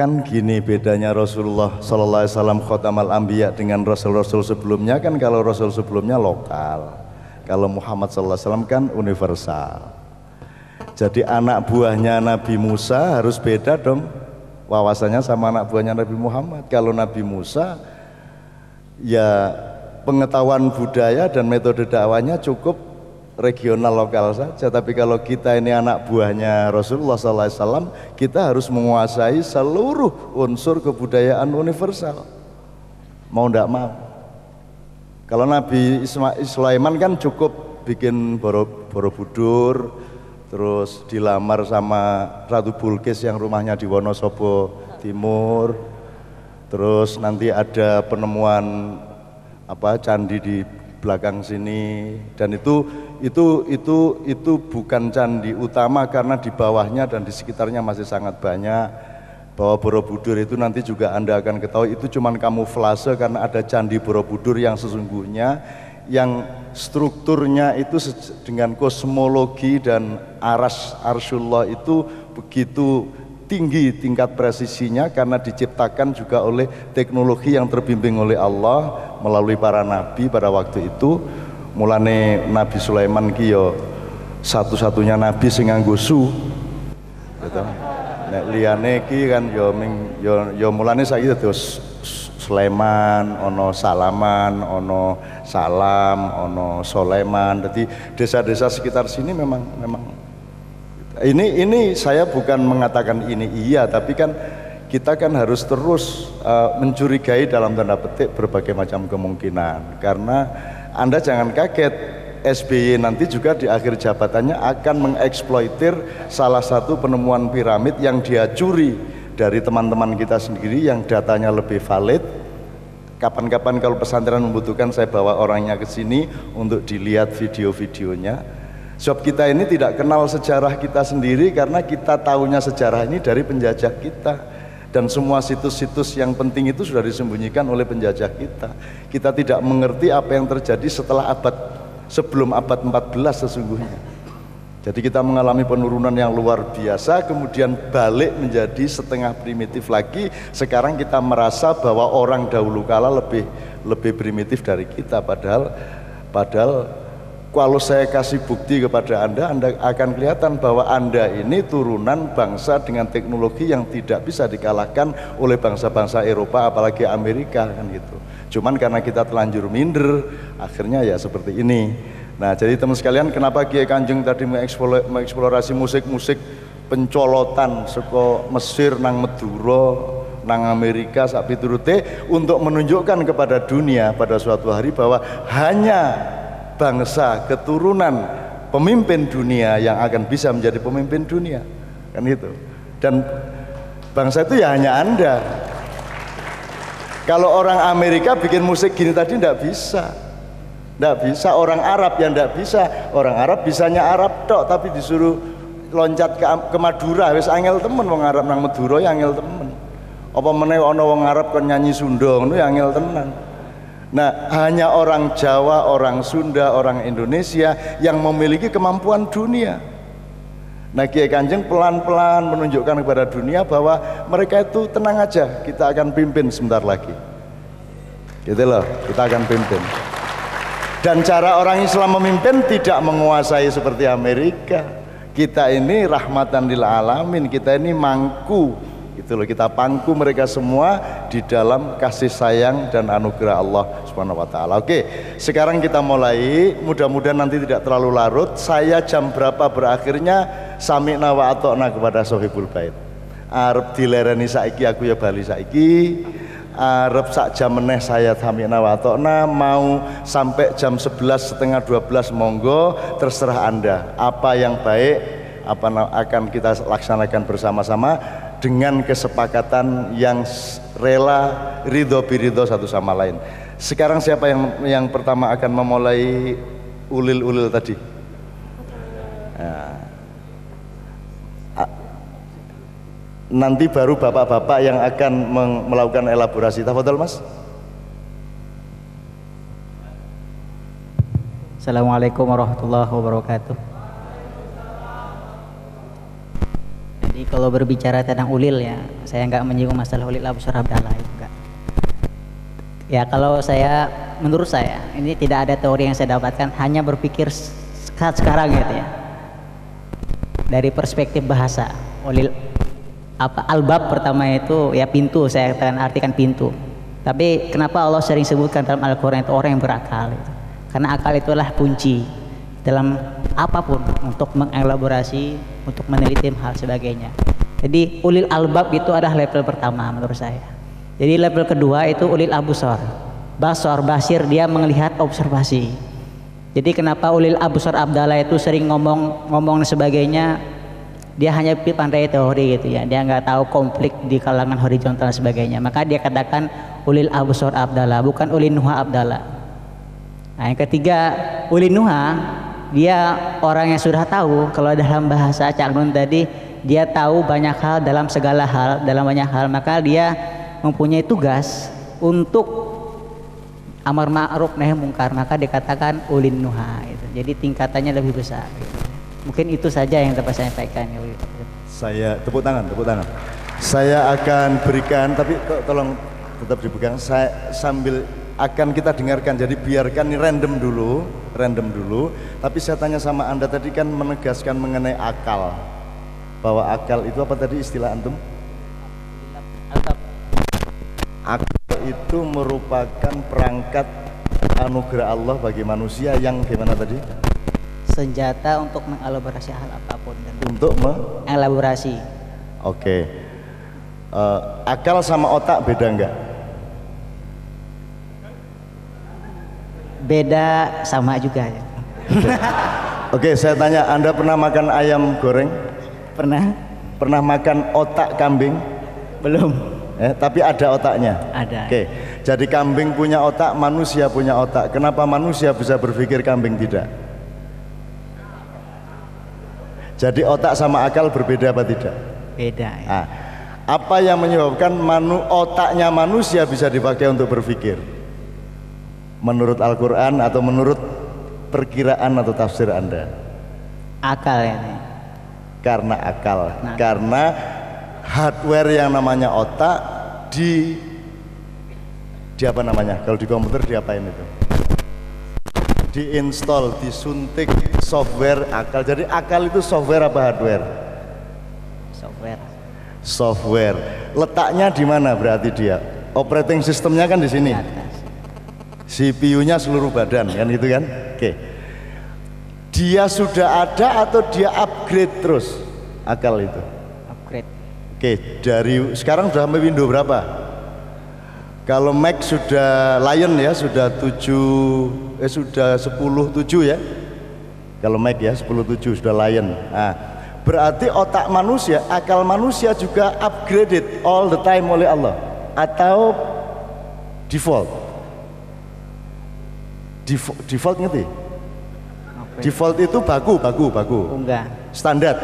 Kan gini bedanya Rasulullah Sallallahu Alaihi Wasallam Khotamal Anbiya dengan Rasul-Rasul sebelumnya, kan kalau Rasul sebelumnya lokal, kalau Muhammad Sallallahu Alaihi Wasallam kan universal. Jadi anak buahnya Nabi Musa harus beda dong wawasannya sama anak buahnya Nabi Muhammad. Kalau Nabi Musa ya pengetahuan budaya dan metode dakwahnya cukup regional lokal saja, tapi kalau kita ini anak buahnya Rasulullah SAW, kita harus menguasai seluruh unsur kebudayaan universal, mau ndak mau. Kalau Nabi Sulaiman kan cukup bikin Borobudur, terus dilamar sama Ratu Bulkis yang rumahnya di Wonosobo Timur, terus nanti ada penemuan candi di belakang sini, dan itu bukan candi utama karena di bawahnya dan di sekitarnya masih sangat banyak. Bahwa Borobudur itu nanti juga Anda akan ketahui itu cuman kamuflase karena ada candi Borobudur yang sesungguhnya yang strukturnya itu dengan kosmologi dan arsyullah itu begitu tinggi tingkat presisinya karena diciptakan juga oleh teknologi yang terbimbing oleh Allah melalui para nabi pada waktu itu. Mulane Nabi Sulaiman ki yo satu-satunya nabi sing nganggo su gitu. Nek liyane ki kan yo mulane saiki terus Sulaiman, ono Salaman, ono Salam, ono Soleman. Jadi desa-desa sekitar sini memang ini saya bukan mengatakan ini iya, tapi kan kita kan harus terus mencurigai dalam tanda petik berbagai macam kemungkinan. Karena Anda jangan kaget, SBY nanti juga di akhir jabatannya akan mengeksploitir salah satu penemuan piramid yang dia curi dari teman-teman kita sendiri yang datanya lebih valid. Kapan-kapan kalau pesantren membutuhkan, saya bawa orangnya ke sini untuk dilihat video-videonya. Sebab kita ini tidak kenal sejarah kita sendiri karena kita tahunya sejarah ini dari penjajah kita. Dan semua situs-situs yang penting itu sudah disembunyikan oleh penjajah kita. Kita tidak mengerti apa yang terjadi sebelum abad 14 sesungguhnya. Jadi kita mengalami penurunan yang luar biasa, kemudian balik menjadi setengah primitif lagi. Sekarang kita merasa bahwa orang dahulu kala lebih primitif dari kita, padahal kalau saya kasih bukti kepada Anda akan kelihatan bahwa Anda ini turunan bangsa dengan teknologi yang tidak bisa dikalahkan oleh bangsa-bangsa Eropa, apalagi Amerika kan gitu. Cuman karena kita telanjur minder, akhirnya ya seperti ini. Nah, jadi teman sekalian, kenapa Kiai Kanjeng tadi mengeksplorasi musik-musik pencolotan saka Mesir nang Madura nang Amerika sak piturute untuk menunjukkan kepada dunia pada suatu hari bahwa hanya bangsa keturunan pemimpin dunia yang akan bisa menjadi pemimpin dunia, kan gitu. Dan bangsa itu ya hanya Anda. Kalau orang Amerika bikin musik gini tadi tidak bisa. Orang Arab yang tidak bisa. Orang Arab bisanya Arab tok, tapi disuruh loncat ke Madura wis angel temen. Wong Arab nang Madura ya angel temen. Apa meneh ana wong Arab kon nyanyi Sunda ngono ya angel tenan. Nah, hanya orang Jawa, orang Sunda, orang Indonesia yang memiliki kemampuan dunia. Nah, Kiai Kanjeng pelan-pelan menunjukkan kepada dunia bahwa mereka itu tenang aja, kita akan pimpin sebentar lagi. Gitu loh, kita akan pimpin. Dan cara orang Islam memimpin tidak menguasai seperti Amerika. Kita ini rahmatan lil alamin, kita ini mangku. Gitu loh, kita pangku mereka semua di dalam kasih sayang dan anugerah Allah Subhanahu wa taala. Oke, sekarang kita mulai, mudah-mudahan nanti tidak terlalu larut. Saya jam berapa berakhirnya sami'na wa ata'na kepada Sohibul Bait. Arep dilereni saiki aku ya bali saiki. Arep sak jam meneh saya sami'na wa ata'na, mau sampai jam 11 setengah 12 monggo, terserah Anda. Apa yang baik apa akan kita laksanakan bersama-sama dengan kesepakatan yang rela, ridho biridho satu sama lain. Sekarang siapa yang pertama akan memulai ulil-ulil tadi? Nah, nanti baru bapak-bapak yang akan melakukan elaborasi. Tafadhol Mas. Assalamualaikum warahmatullahi wabarakatuh. Jadi kalau kalau berbicara tentang ulil ya, saya nggak menyinggung masalah ulil absar abdallah itu enggak. Ya kalau saya, menurut saya ini tidak ada teori yang saya dapatkan, hanya berpikir sekarang gitu ya. Dari perspektif bahasa, ulil apa albab pertama itu ya pintu, saya akan artikan pintu. Tapi kenapa Allah sering sebutkan dalam Al-Quran itu orang yang berakal itu? Karena akal itulah kunci dalam apapun untuk mengelaborasi, untuk meneliti hal sebagainya. Jadi ulil albab itu adalah level pertama menurut saya. Jadi level kedua itu ulil abusar, basir, dia melihat observasi. Jadi kenapa ulil abusar abdallah itu sering ngomong dan sebagainya, dia hanya pandai teori gitu ya, dia nggak tahu konflik di kalangan horizontal dan sebagainya. Maka dia katakan ulil abusar abdallah, bukan ulil nuha abdallah. Nah yang ketiga ulil nuha, dia orang yang sudah tahu, kalau dalam bahasa Cak Nun tadi, dia tahu banyak hal dalam segala hal, dalam banyak hal, maka dia mempunyai tugas untuk amar ma'ruf nahi mungkar, maka dikatakan ulin nuha itu. Jadi tingkatannya lebih besar gitu. Mungkin itu saja yang dapat saya sampaikan ya. Saya tepuk tangan. Saya akan berikan, tapi tolong tetap dipegang. Saya sambil akan kita dengarkan, jadi biarkan ini random dulu. Tapi saya tanya sama Anda tadi kan menegaskan mengenai akal, bahwa akal itu apa tadi istilah antum? Akal itu merupakan perangkat anugerah Allah bagi manusia yang gimana tadi? Senjata untuk mengelaborasi hal apapun dan Untuk mengelaborasi. Oke. Akal sama otak beda enggak? Beda sama juga ya. Oke, saya tanya, Anda pernah makan ayam goreng? Pernah? Pernah makan otak kambing? Belum. Tapi ada otaknya. Ada. Oke, jadi kambing punya otak, manusia punya otak. Kenapa manusia bisa berpikir, kambing tidak? Jadi otak sama akal berbeda apa tidak? Beda ya. Nah, apa yang menyebabkan otaknya manusia bisa dipakai untuk berpikir? Menurut Al-Quran atau menurut perkiraan atau tafsir Anda? Akal ini. Karena akal. Karena hardware yang namanya otak di apa namanya? Kalau di komputer diapain itu? Diinstal, disuntik software akal. Jadi akal itu software apa hardware? Software. Letaknya di mana berarti dia? Operating sistemnya kan di sini. CPU-nya seluruh badan kan gitu kan? Oke. Dia sudah ada atau dia upgrade terus akal itu? Upgrade. Oke, dari sekarang sudah sampai Windows berapa? Kalau Mac sudah Lion ya, sudah 10.7 ya. Kalau Mac ya 10.7 sudah Lion. Nah, berarti otak manusia, akal manusia juga upgraded all the time oleh Allah atau default? Default ngerti? Default itu baku. Enggak. Standar.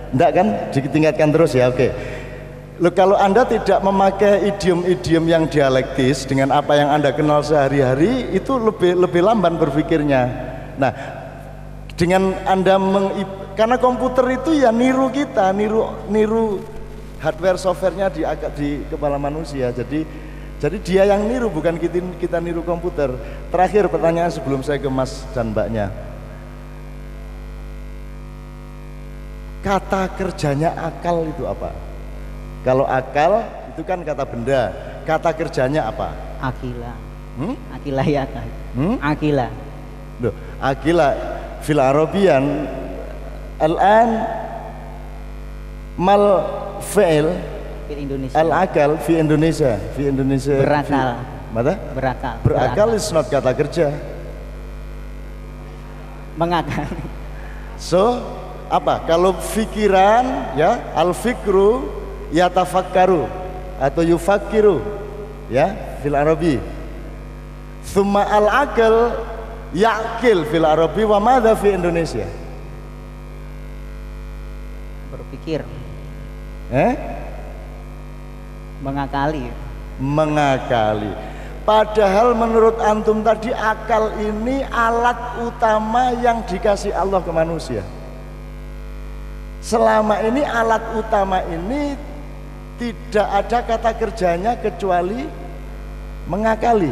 Enggak kan? Ditingkatkan terus ya, oke. Loh, kalau Anda tidak memakai idiom-idiom yang dialektis dengan apa yang Anda kenal sehari-hari, itu lebih lamban berpikirnya. Nah, dengan Anda karena komputer itu ya niru kita, niru hardware softwarenya di kepala manusia. Jadi dia yang niru, bukan kita niru komputer. Terakhir pertanyaan sebelum saya ke Mas dan Mbaknya. Kata kerjanya akal itu apa? Kalau akal itu kan kata benda, kata kerjanya apa? Akila. Akila ya kan? Akila. Loh, akila fil Arabian al-an mal fi'il Indonesia. al-akal fi Indonesia berakal. Mana? Berakal is not kata kerja. Mengakal. So apa? Kalau fikiran ya al-fikru yatafakkaru atau yufakiru ya fil Arabi. Thumma al-akal ya'kil fil Arabi wa madha fi Indonesia? Berpikir. Mengakali. Padahal menurut antum tadi akal ini alat utama yang dikasih Allah ke manusia. Selama ini alat utama ini tidak ada kata kerjanya kecuali mengakali.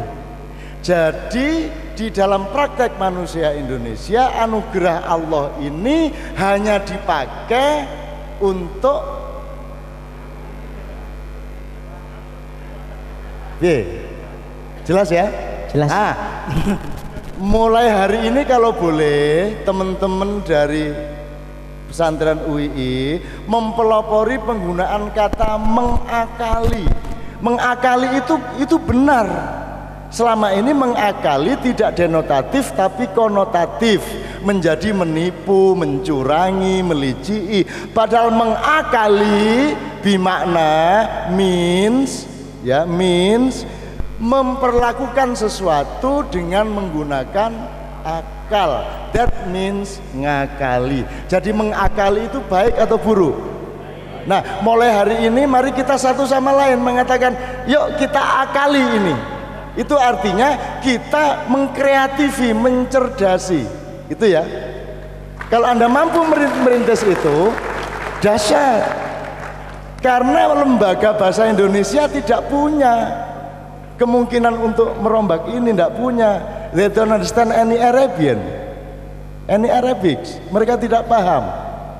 Jadi di dalam praktek manusia Indonesia, anugerah Allah ini hanya dipakai untuk jelas ya? Jelas. Mulai hari ini kalau boleh teman-teman dari pesantren UII mempelopori penggunaan kata mengakali. Mengakali itu benar. Selama ini mengakali tidak denotatif tapi konotatif, menjadi menipu, mencurangi, melicii. Padahal mengakali bimakna means memperlakukan sesuatu dengan menggunakan akal. That means ngakali. Jadi mengakali itu baik atau buruk? Nah, mulai hari ini mari kita satu sama lain mengatakan, yuk kita akali ini. Itu artinya kita mengkreatifi, mencerdasi. Itu ya. Kalau Anda mampu merintis itu, dahsyat. Karena lembaga bahasa Indonesia tidak punya kemungkinan untuk merombak ini, tidak punya. They don't understand any Arabics, mereka tidak paham,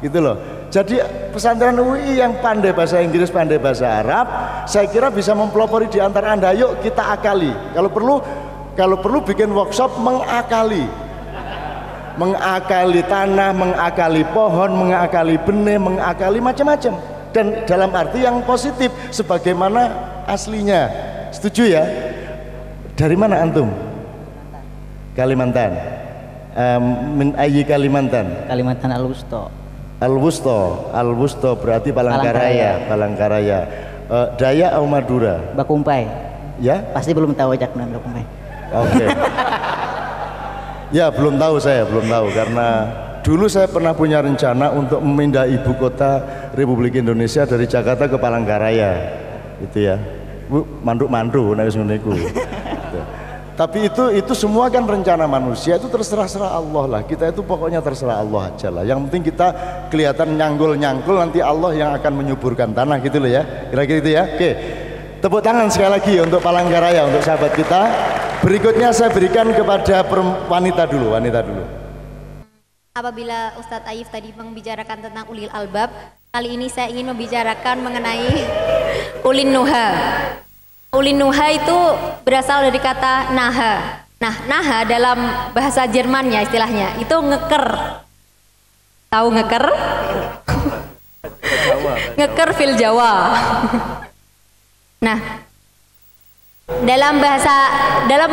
gitu loh. Jadi pesantren UI yang pandai bahasa Inggris, pandai bahasa Arab, saya kira bisa mempelopori di antara Anda. Yuk kita akali. Kalau perlu bikin workshop mengakali tanah, mengakali pohon, mengakali benih, mengakali macam-macam. Dan dalam arti yang positif, sebagaimana aslinya. Setuju ya? Dari mana antum? Kalimantan. Min ayyi Kalimantan? Kalimantan Al-Wusta. Al-Wusta berarti Palangkaraya. Dayak atau Madura? Bakumpai. Ya? Pasti belum tahu jak Bakumpai. Oke. Ya, belum tahu karena dulu saya pernah punya rencana untuk memindah ibu kota Republik Indonesia dari Jakarta ke Palangkaraya. Itu ya. Mandu nek wis ngene iku. Tapi itu semua kan rencana manusia, itu terserah Allah lah. Kita itu pokoknya terserah Allah aja lah. Yang penting kita kelihatan nyangkul, nanti Allah yang akan menyuburkan tanah gitu loh ya. Kira-kira gitu ya. Oke. Tepuk tangan sekali lagi untuk Palangkaraya, untuk sahabat kita. Berikutnya saya berikan kepada wanita dulu. Apabila Ustadz Aif tadi membicarakan tentang ulil albab, kali ini saya ingin membicarakan mengenai ulin nuha. Ulin nuha itu berasal dari kata naha. Nah, naha dalam bahasa Jermannya istilahnya itu ngeker. Tahu ngeker? Ngeker fil Jawa. Nah, dalam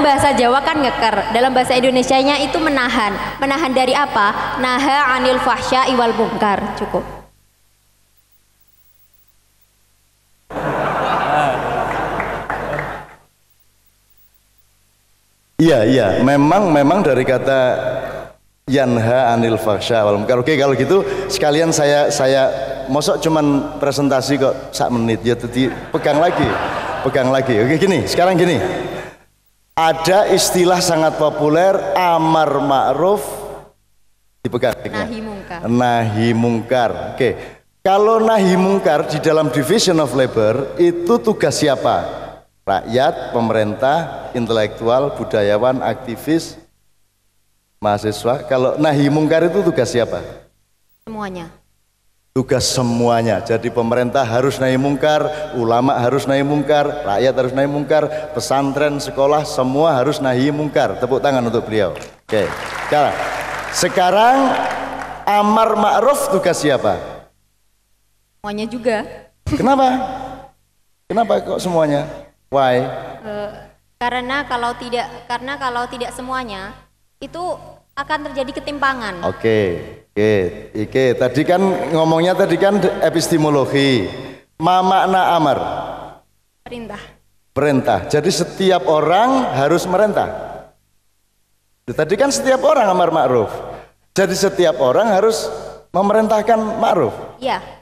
bahasa Jawa kan ngeker, dalam bahasa Indonesianya itu menahan. Menahan dari apa? Naha anil fahsya'i wal munkar. Cukup. Iya, memang dari kata yanha anil fahsya wal munkar. Oke, kalau gitu sekalian saya mosok cuman presentasi kok 1 menit ya, tadi pegang lagi. Oke, sekarang gini. Ada istilah sangat populer amar ma'ruf dipegang. Nahi mungkar. Oke. Kalau nahi mungkar di dalam division of labor itu tugas siapa? Rakyat, pemerintah, intelektual, budayawan, aktivis, mahasiswa. Kalau nahi mungkar itu tugas siapa? Semuanya. Tugas semuanya. Jadi pemerintah harus nahi mungkar, ulama harus nahi mungkar, rakyat harus nahi mungkar, pesantren, sekolah, semua harus nahi mungkar. Tepuk tangan untuk beliau. Oke. Sekarang amar ma'ruf tugas siapa? Semuanya juga. Kenapa kok semuanya? Why? Karena kalau tidak semuanya itu akan terjadi ketimpangan. Oke. Tadi kan ngomongnya epistemologi. Ma makna amar? Perintah. Jadi setiap orang harus merintah. Tadi kan setiap orang amar ma'ruf. Jadi setiap orang harus memerintahkan ma'ruf. Iya.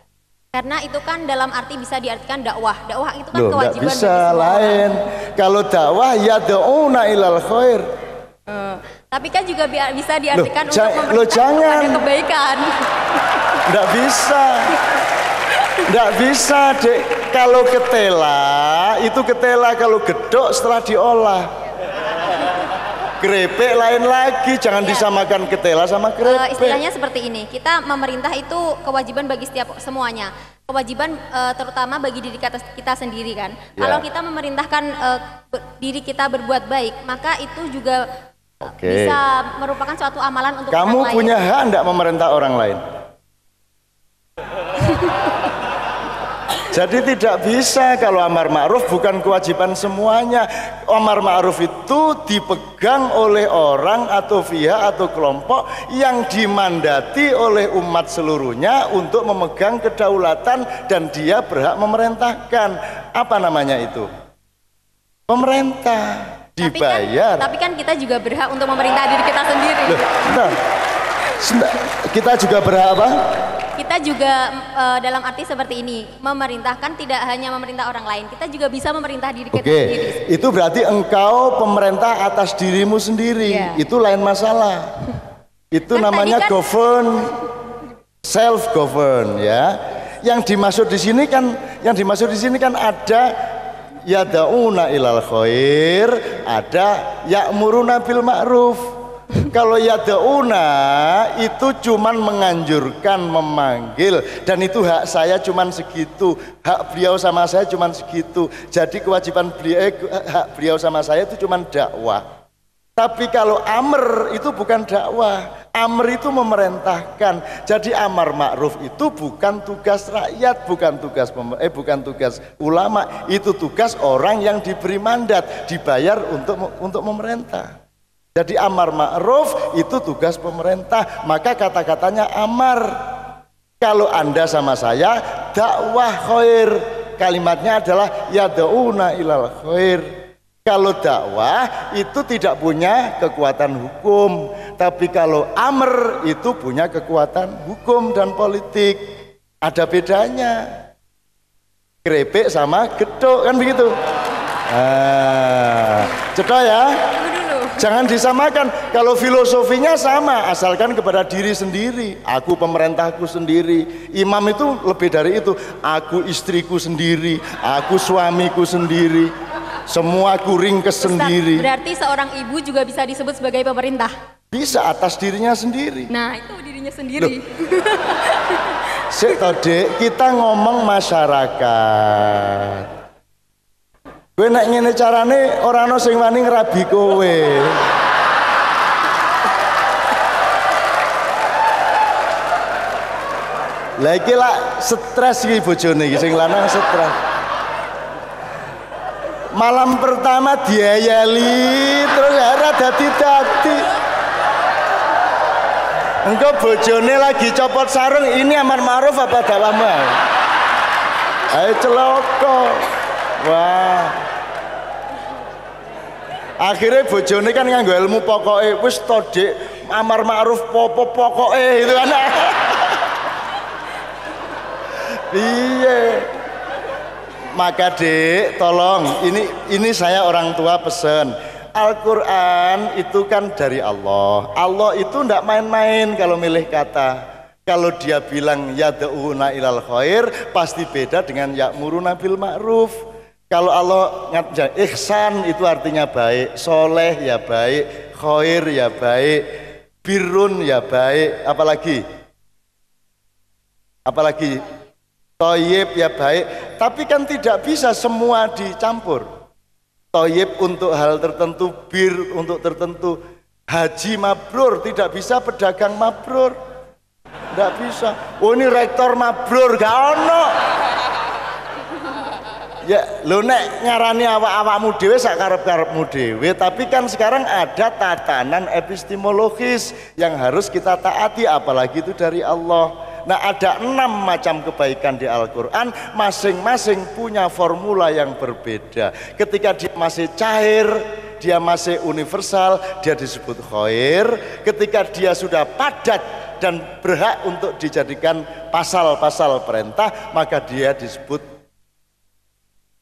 Karena itu kan dalam arti bisa diartikan dakwah. Dakwah itu kan Nggak kewajiban bisa lain. Kalau dakwah ya da'una ilal khair. Tapi kan juga bisa diartikan untuk Loh, memerintah jangan. kepada kebaikan. Nggak bisa. Nggak bisa, Dek. Kalau ketela, itu ketela. Kalau gedok setelah diolah. Krepek lain lagi, jangan Ya. disamakan ketela sama krepek. Istilahnya seperti ini, kita memerintah itu kewajiban bagi setiap semuanya. Kewajiban terutama bagi diri kita sendiri kan. Ya. Kalau kita memerintahkan diri kita berbuat baik, maka itu juga Oke. bisa merupakan suatu amalan untuk Kamu orang lain. punya hak enggak memerintah orang lain? Jadi tidak bisa, kalau amar ma'ruf bukan kewajiban semuanya. Amar ma'ruf itu dipegang oleh orang atau pihak atau kelompok yang dimandati oleh umat seluruhnya untuk memegang kedaulatan dan dia berhak memerintahkan. Apa namanya itu? Pemerintah. Dibayar. Tapi kan kita juga berhak untuk memerintah diri kita sendiri. Loh, bentar. Kita juga berhak apa? Kita juga dalam arti seperti ini, memerintahkan tidak hanya memerintah orang lain, kita juga bisa memerintah diri kita Oke, sendiri. itu berarti engkau pemerintah atas dirimu sendiri. Iya. Itu lain masalah. Itu Kan namanya tadi kan- govern, self govern ya. Yang dimaksud di sini kan ada yada'una ilal khair, ada ya'muruna bil ma'ruf. Kalau yada'una itu cuman menganjurkan, memanggil, dan itu hak saya cuman segitu, hak beliau sama saya cuman segitu. Jadi kewajiban hak beliau sama saya itu cuman dakwah. Tapi kalau amr itu bukan dakwah, amr itu memerintahkan. Jadi amar ma'ruf itu bukan tugas rakyat, bukan tugas ulama, itu tugas orang yang diberi mandat, dibayar untuk memerintah. Jadi amar ma'ruf itu tugas pemerintah, maka kata-katanya amar. Kalau Anda sama saya dakwah khair, kalimatnya adalah yad'una ilal khair. Kalau dakwah itu tidak punya kekuatan hukum, tapi kalau amr itu punya kekuatan hukum dan politik. Ada bedanya. Krepek sama gedok kan begitu. Cetok ya. Jangan disamakan. Kalau filosofinya sama, asalkan kepada diri sendiri. Aku pemerintahku sendiri. Imam itu lebih dari itu. Aku istriku sendiri, aku suamiku sendiri, semua ringkes sendiri. Berarti seorang ibu juga bisa disebut sebagai pemerintah. Bisa atas dirinya sendiri. Nah, itu dirinya sendiri. Sik to, Dek, kita ngomong masyarakat. Kowe nek ngene carane ora ana sing wani ngrabi kowe. Lah iki lak stres iki bojone iki sing lanang stres. Malam pertama diayali terus ora dadi-dadi. Engko bojone lagi copot sarung, ini amar ma'ruf apa dakwah? Ayo celoko. Wah. Akhirnya bojone kan nganggo ilmu pokoke, wis to Dik, amar ma'ruf pokoke itu kan. Piye? Maka Dek, tolong ini saya orang tua pesen. Al-Qur'an itu kan dari Allah. Allah itu ndak main-main kalau milih kata. Kalau dia bilang yad'una ilal khair pasti beda dengan ya'muruna bil ma'ruf. Kalau Allah ihsan itu artinya baik, soleh ya baik, khair ya baik, birrun ya baik, apalagi thayyib ya baik. Tapi kan tidak bisa semua dicampur. Thayyib untuk hal tertentu, bir untuk tertentu, haji mabrur tidak bisa pedagang mabrur, tidak bisa. Oh ini rektor mabrur gak ono. Ya, lo nek ngarani awak-awakmu dhewe sak karep-karepmu dhewe, tapi kan sekarang ada tatanan epistemologis yang harus kita taati, apalagi itu dari Allah. Nah, ada 6 macam kebaikan di Al-Qur'an, masing-masing punya formula yang berbeda. Ketika dia masih cair, dia masih universal, dia disebut khair. Ketika dia sudah padat dan berhak untuk dijadikan pasal-pasal perintah, maka dia disebut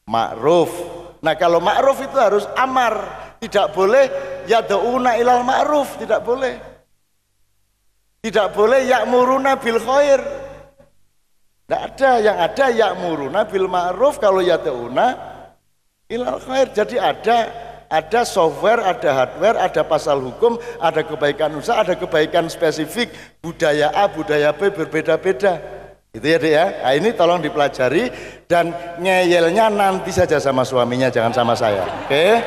ma'ruf. Nah, kalau ma'ruf itu harus amar, Tidak boleh yad'una ilal ma'ruf, tidak boleh. Tidak boleh ya'muruna bil khair. Tidak ada, yang ada ya'muruna bil ma'ruf, kalau yad'una ilal khair. Jadi ada software, ada hardware, ada pasal hukum, ada kebaikan usaha, ada kebaikan spesifik, budaya A, budaya B berbeda-beda. Itu ya Dek ya. Nah, ini tolong dipelajari dan ngeyelnya nanti saja sama suaminya, jangan sama saya. Oke?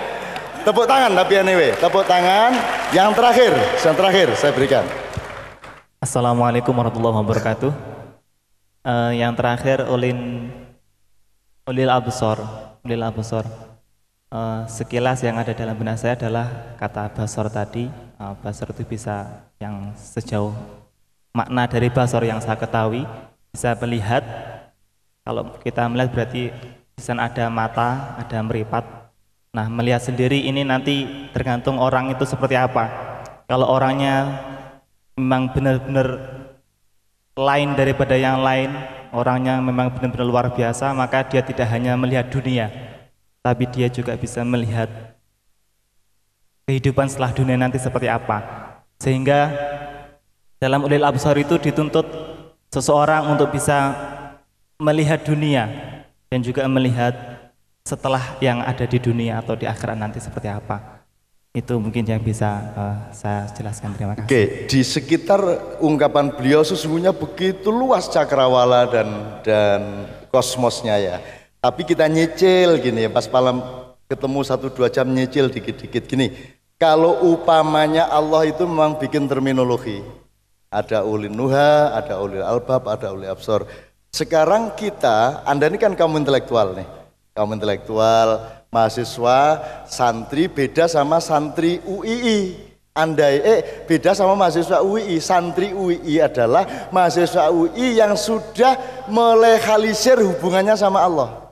Tepuk tangan tapi anyway, tepuk tangan. Yang terakhir saya berikan. Assalamualaikum warahmatullahi wabarakatuh. Yang terakhir ulil absor. Sekilas yang ada dalam benak saya adalah kata basor tadi. Basor itu bisa yang sejauh makna dari basor yang saya ketahui, bisa melihat. Kalau kita melihat berarti di sana ada mata, ada meripat. Nah, melihat sendiri ini nanti tergantung orang itu seperti apa. Kalau orangnya memang benar-benar lain daripada yang lain, orangnya memang benar-benar luar biasa, maka dia tidak hanya melihat dunia, tapi dia juga bisa melihat kehidupan setelah dunia nanti seperti apa. Sehingga dalam ulil absar itu dituntut seseorang untuk bisa melihat dunia dan juga melihat setelah yang ada di dunia atau di akhirat nanti seperti apa. Itu mungkin yang bisa saya jelaskan. Terima kasih. Oke, di sekitar ungkapan beliau sesungguhnya begitu luas cakrawala dan kosmosnya ya. Tapi kita nyicil gini ya, pas malam ketemu 1-2 jam nyicil dikit-dikit gini. Kalau upamanya Allah itu memang bikin terminologi, ada ulil nuha, ada ulil albab, ada ulil absor. Sekarang kita, Anda ini kan kaum intelektual nih, kaum intelektual, mahasiswa, santri beda sama santri UII. Beda sama mahasiswa UII. Santri UII adalah mahasiswa UII yang sudah melegalisir hubungannya sama Allah.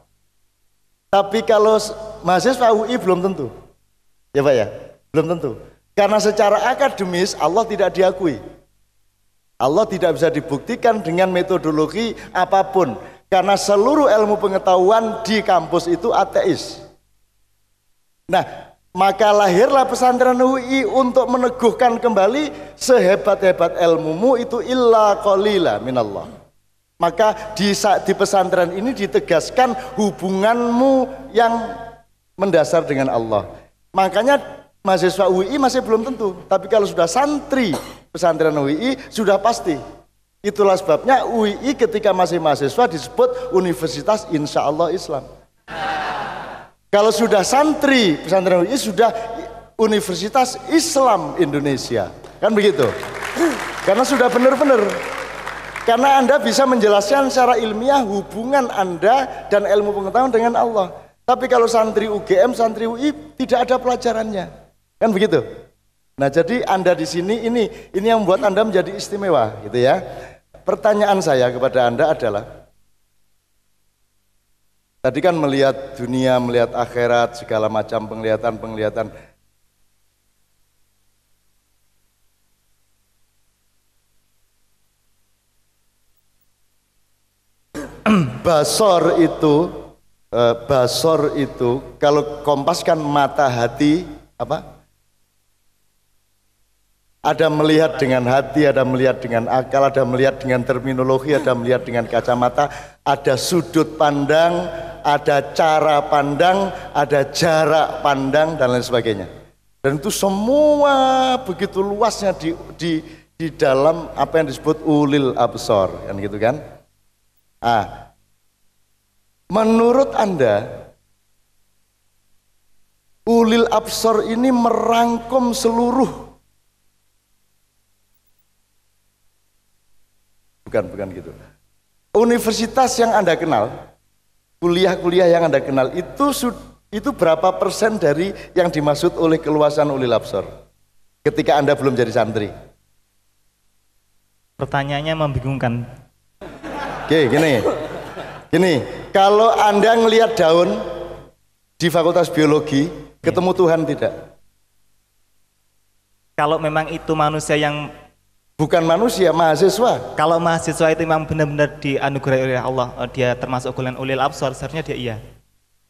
Tapi kalau mahasiswa UI belum tentu. Ya Pak ya, belum tentu. Karena secara akademis Allah tidak diakui. Allah tidak bisa dibuktikan dengan metodologi apapun. Karena seluruh ilmu pengetahuan di kampus itu ateis. Nah, maka lahirlah pesantren UI untuk meneguhkan kembali sehebat-hebat ilmumu itu illa qalila minallah. Maka di pesantren ini ditegaskan hubunganmu yang mendasar dengan Allah. Makanya mahasiswa UI masih belum tentu. Tapi kalau sudah santri pesantren UI sudah pasti. Itulah sebabnya UI ketika masih mahasiswa disebut Universitas Insya Allah Islam. Kalau sudah santri pesantren UI sudah Universitas Islam Indonesia, kan begitu? Karena sudah benar-benar. Karena Anda bisa menjelaskan secara ilmiah hubungan Anda dan ilmu pengetahuan dengan Allah. Tapi kalau santri UGM, santri UI tidak ada pelajarannya, kan begitu? Nah, jadi Anda di sini ini yang membuat Anda menjadi istimewa, gitu ya. Pertanyaan saya kepada Anda adalah, tadi kan melihat dunia, melihat akhirat, segala macam penglihatan. Basor itu kalau kompaskan mata hati apa? Ada melihat dengan hati, ada melihat dengan akal, ada melihat dengan terminologi, ada melihat dengan kacamata, ada sudut pandang, ada cara pandang, ada jarak pandang dan lain sebagainya. Dan itu semua begitu luasnya di dalam apa yang disebut ulil absor, kan gitu kan? Menurut Anda, ulil absor ini merangkum seluruh. Bukan gitu. Universitas yang Anda kenal, kuliah-kuliah yang Anda kenal itu berapa persen dari yang dimaksud oleh keluasan ulil absor ketika Anda belum jadi santri? Pertanyaannya membingungkan. Oke, gini, kalau Anda ngelihat daun di Fakultas Biologi, ketemu Tuhan tidak? Kalau memang itu manusia yang bukan manusia, mahasiswa. Kalau mahasiswa itu memang benar-benar dianugerahi oleh Allah, dia termasuk golongan ulil absor, seharusnya dia iya.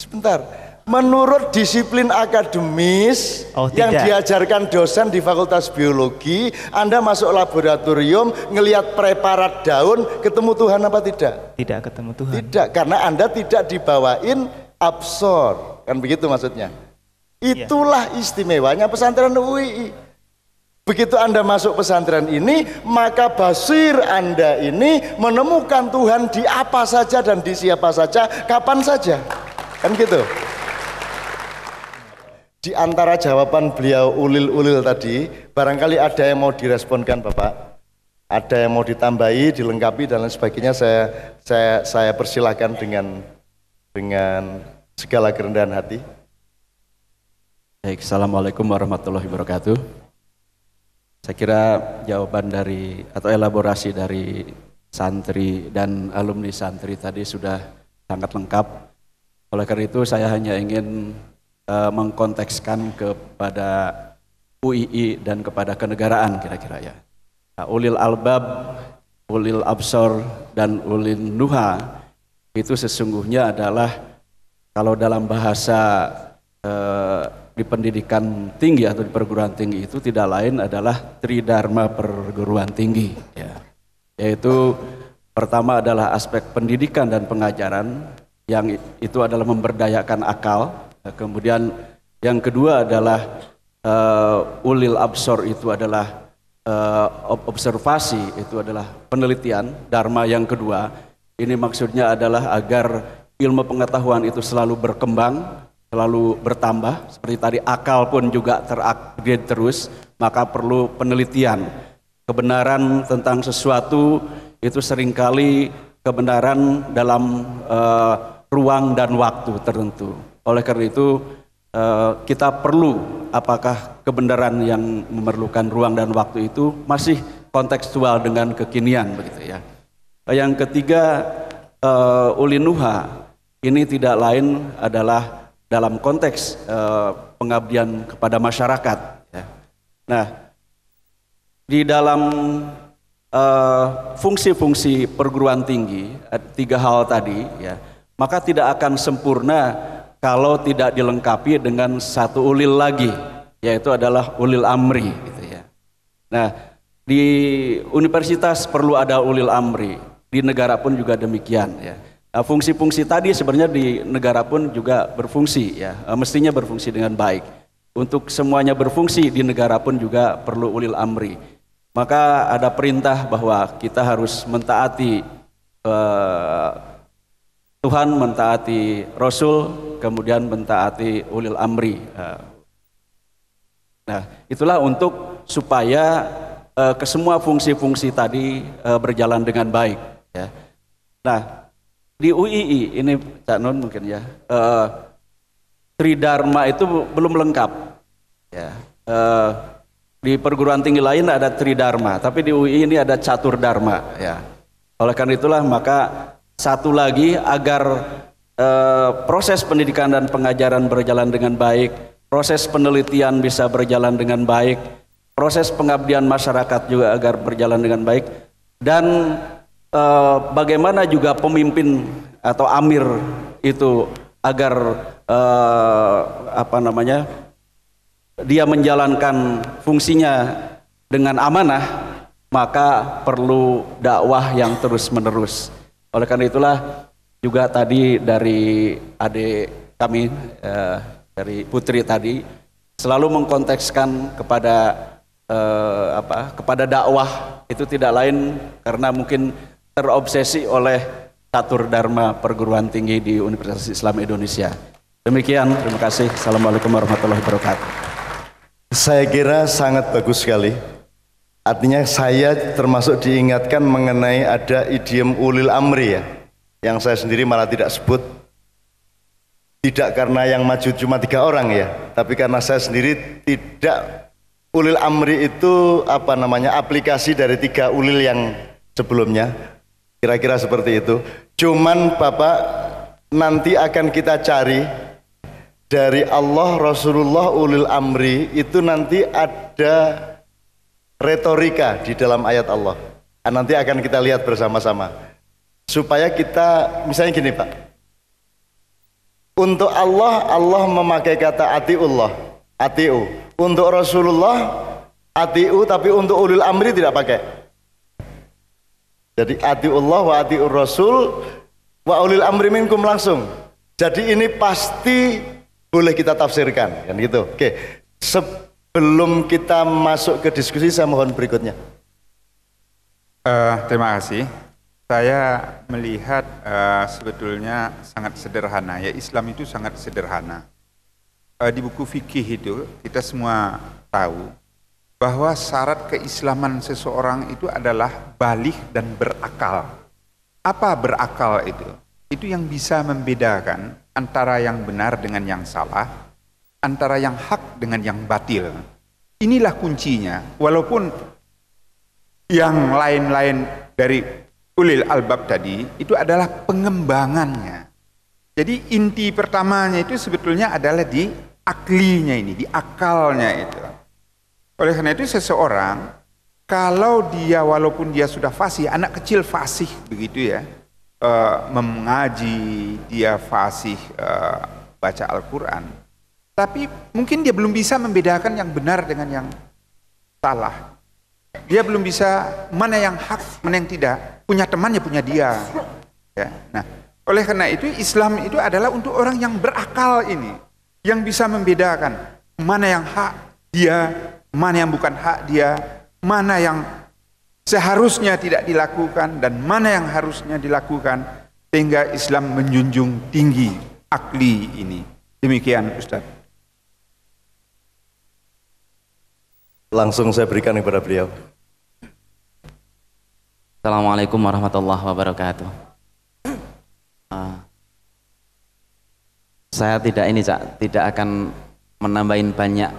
Sebentar, menurut disiplin akademis yang diajarkan dosen di Fakultas Biologi, Anda masuk laboratorium ngelihat preparat daun, ketemu Tuhan apa tidak? Tidak ketemu Tuhan. Tidak, karena Anda tidak dibawain absor, kan begitu maksudnya. Itulah istimewanya pesantren UII. Begitu Anda masuk pesantren ini, maka basir Anda ini menemukan Tuhan di apa saja dan di siapa saja, kapan saja, kan gitu. Di antara jawaban beliau ulil tadi, barangkali ada yang mau diresponkan Bapak, ada yang mau ditambahi, dilengkapi dan lain sebagainya. Saya persilahkan dengan segala kerendahan hati. Baik, Assalamualaikum warahmatullahi wabarakatuh. Saya kira jawaban dari atau elaborasi dari santri dan alumni santri tadi sudah sangat lengkap. Oleh karena itu saya hanya ingin mengkontekskan kepada UII dan kepada kenegaraan kira-kira ya. Ulil albab, ulil absor, dan ulil nuha itu sesungguhnya adalah kalau dalam bahasa di pendidikan tinggi atau di perguruan tinggi itu tidak lain adalah tridharma perguruan tinggi ya. Yaitu pertama adalah aspek pendidikan dan pengajaran yang itu adalah memberdayakan akal. Kemudian yang kedua adalah ulil absor itu adalah observasi, itu adalah penelitian. Dharma yang kedua ini maksudnya adalah agar ilmu pengetahuan itu selalu berkembang, selalu bertambah. Seperti tadi akal pun juga terupgrade terus, maka perlu penelitian. Kebenaran tentang sesuatu itu seringkali kebenaran dalam ruang dan waktu tertentu. Oleh karena itu kita perlu apakah kebenaran yang memerlukan ruang dan waktu itu masih kontekstual dengan kekinian begitu ya. Yang ketiga ulinuha ini tidak lain adalah dalam konteks pengabdian kepada masyarakat ya. Nah, di dalam fungsi-fungsi perguruan tinggi tiga hal tadi ya, maka tidak akan sempurna kalau tidak dilengkapi dengan satu ulil lagi, yaitu adalah ulil amri gitu ya. Nah, di universitas perlu ada ulil amri, di negara pun juga demikian ya. Fungsi-fungsi tadi sebenarnya di negara pun juga berfungsi ya, mestinya berfungsi dengan baik. Untuk semuanya berfungsi di negara pun juga perlu ulil amri. Maka ada perintah bahwa kita harus mentaati Tuhan, mentaati Rasul, kemudian mentaati ulil amri. Nah, itulah untuk supaya kesemua fungsi-fungsi tadi berjalan dengan baik. Ya. Nah, di UII ini Cak Nun mungkin ya, tridharma itu belum lengkap. Ya. Di perguruan tinggi lain ada tridharma, tapi di UII ini ada catur dharma. Ya. Oleh karena itulah maka satu lagi agar proses pendidikan dan pengajaran berjalan dengan baik, proses penelitian bisa berjalan dengan baik, proses pengabdian masyarakat juga agar berjalan dengan baik, dan bagaimana juga pemimpin atau amir itu agar dia menjalankan fungsinya dengan amanah, maka perlu dakwah yang terus menerus. Oleh karena itulah juga tadi dari adik kami, dari Putri tadi, selalu mengkontekskan kepada kepada dakwah itu tidak lain karena mungkin terobsesi oleh catur dharma perguruan tinggi di Universitas Islam Indonesia. Demikian, terima kasih. Assalamualaikum warahmatullahi wabarakatuh. Saya kira sangat bagus sekali. Artinya saya termasuk diingatkan mengenai ada idiom ulil amri ya, yang saya sendiri malah tidak sebut. Tidak karena yang maju cuma 3 orang ya, tapi karena saya sendiri tidak. Ulil amri itu aplikasi dari 3 ulil yang sebelumnya. Kira-kira seperti itu. Cuman Bapak nanti akan kita cari dari Allah, Rasulullah, ulil amri itu nanti ada retorika di dalam ayat Allah. Nanti akan kita lihat bersama-sama. Supaya kita, misalnya gini Pak, Untuk Allah, Allah memakai kata atiullah, atiu. Untuk Rasulullah, atiu, tapi untuk ulil amri tidak pakai. Jadi atiullah wa atiur rasul wa ulil amri minkum langsung. Jadi ini pasti boleh kita tafsirkan, kan gitu. Oke, sebelum kita masuk ke diskusi, saya mohon berikutnya. Terima kasih. Saya melihat sebetulnya sangat sederhana, ya Islam itu sangat sederhana. Di buku fikih itu kita semua tahu bahwa syarat keislaman seseorang itu adalah baligh dan berakal. Apa berakal itu? Itu yang bisa membedakan antara yang benar dengan yang salah, antara yang hak dengan yang batil. Inilah kuncinya, walaupun yang lain-lain dari ulil albab tadi itu adalah pengembangannya. Jadi inti pertamanya itu sebetulnya adalah di aklinya ini, di akalnya itu. Oleh karena itu seseorang kalau dia walaupun dia sudah fasih, anak kecil fasih begitu ya, mengaji, dia fasih baca Al-Quran, tapi mungkin dia belum bisa membedakan yang benar dengan yang salah. Dia belum bisa mana yang hak, mana yang tidak. Punya temannya punya dia. Ya. Nah, oleh karena itu Islam itu adalah untuk orang yang berakal ini, yang bisa membedakan mana yang hak dia, mana yang bukan hak dia, mana yang seharusnya tidak dilakukan dan mana yang harusnya dilakukan, sehingga Islam menjunjung tinggi akli ini. Demikian Ustaz. Langsung saya berikan kepada beliau. Assalamualaikum warahmatullahi wabarakatuh. Saya tidak akan menambahin banyak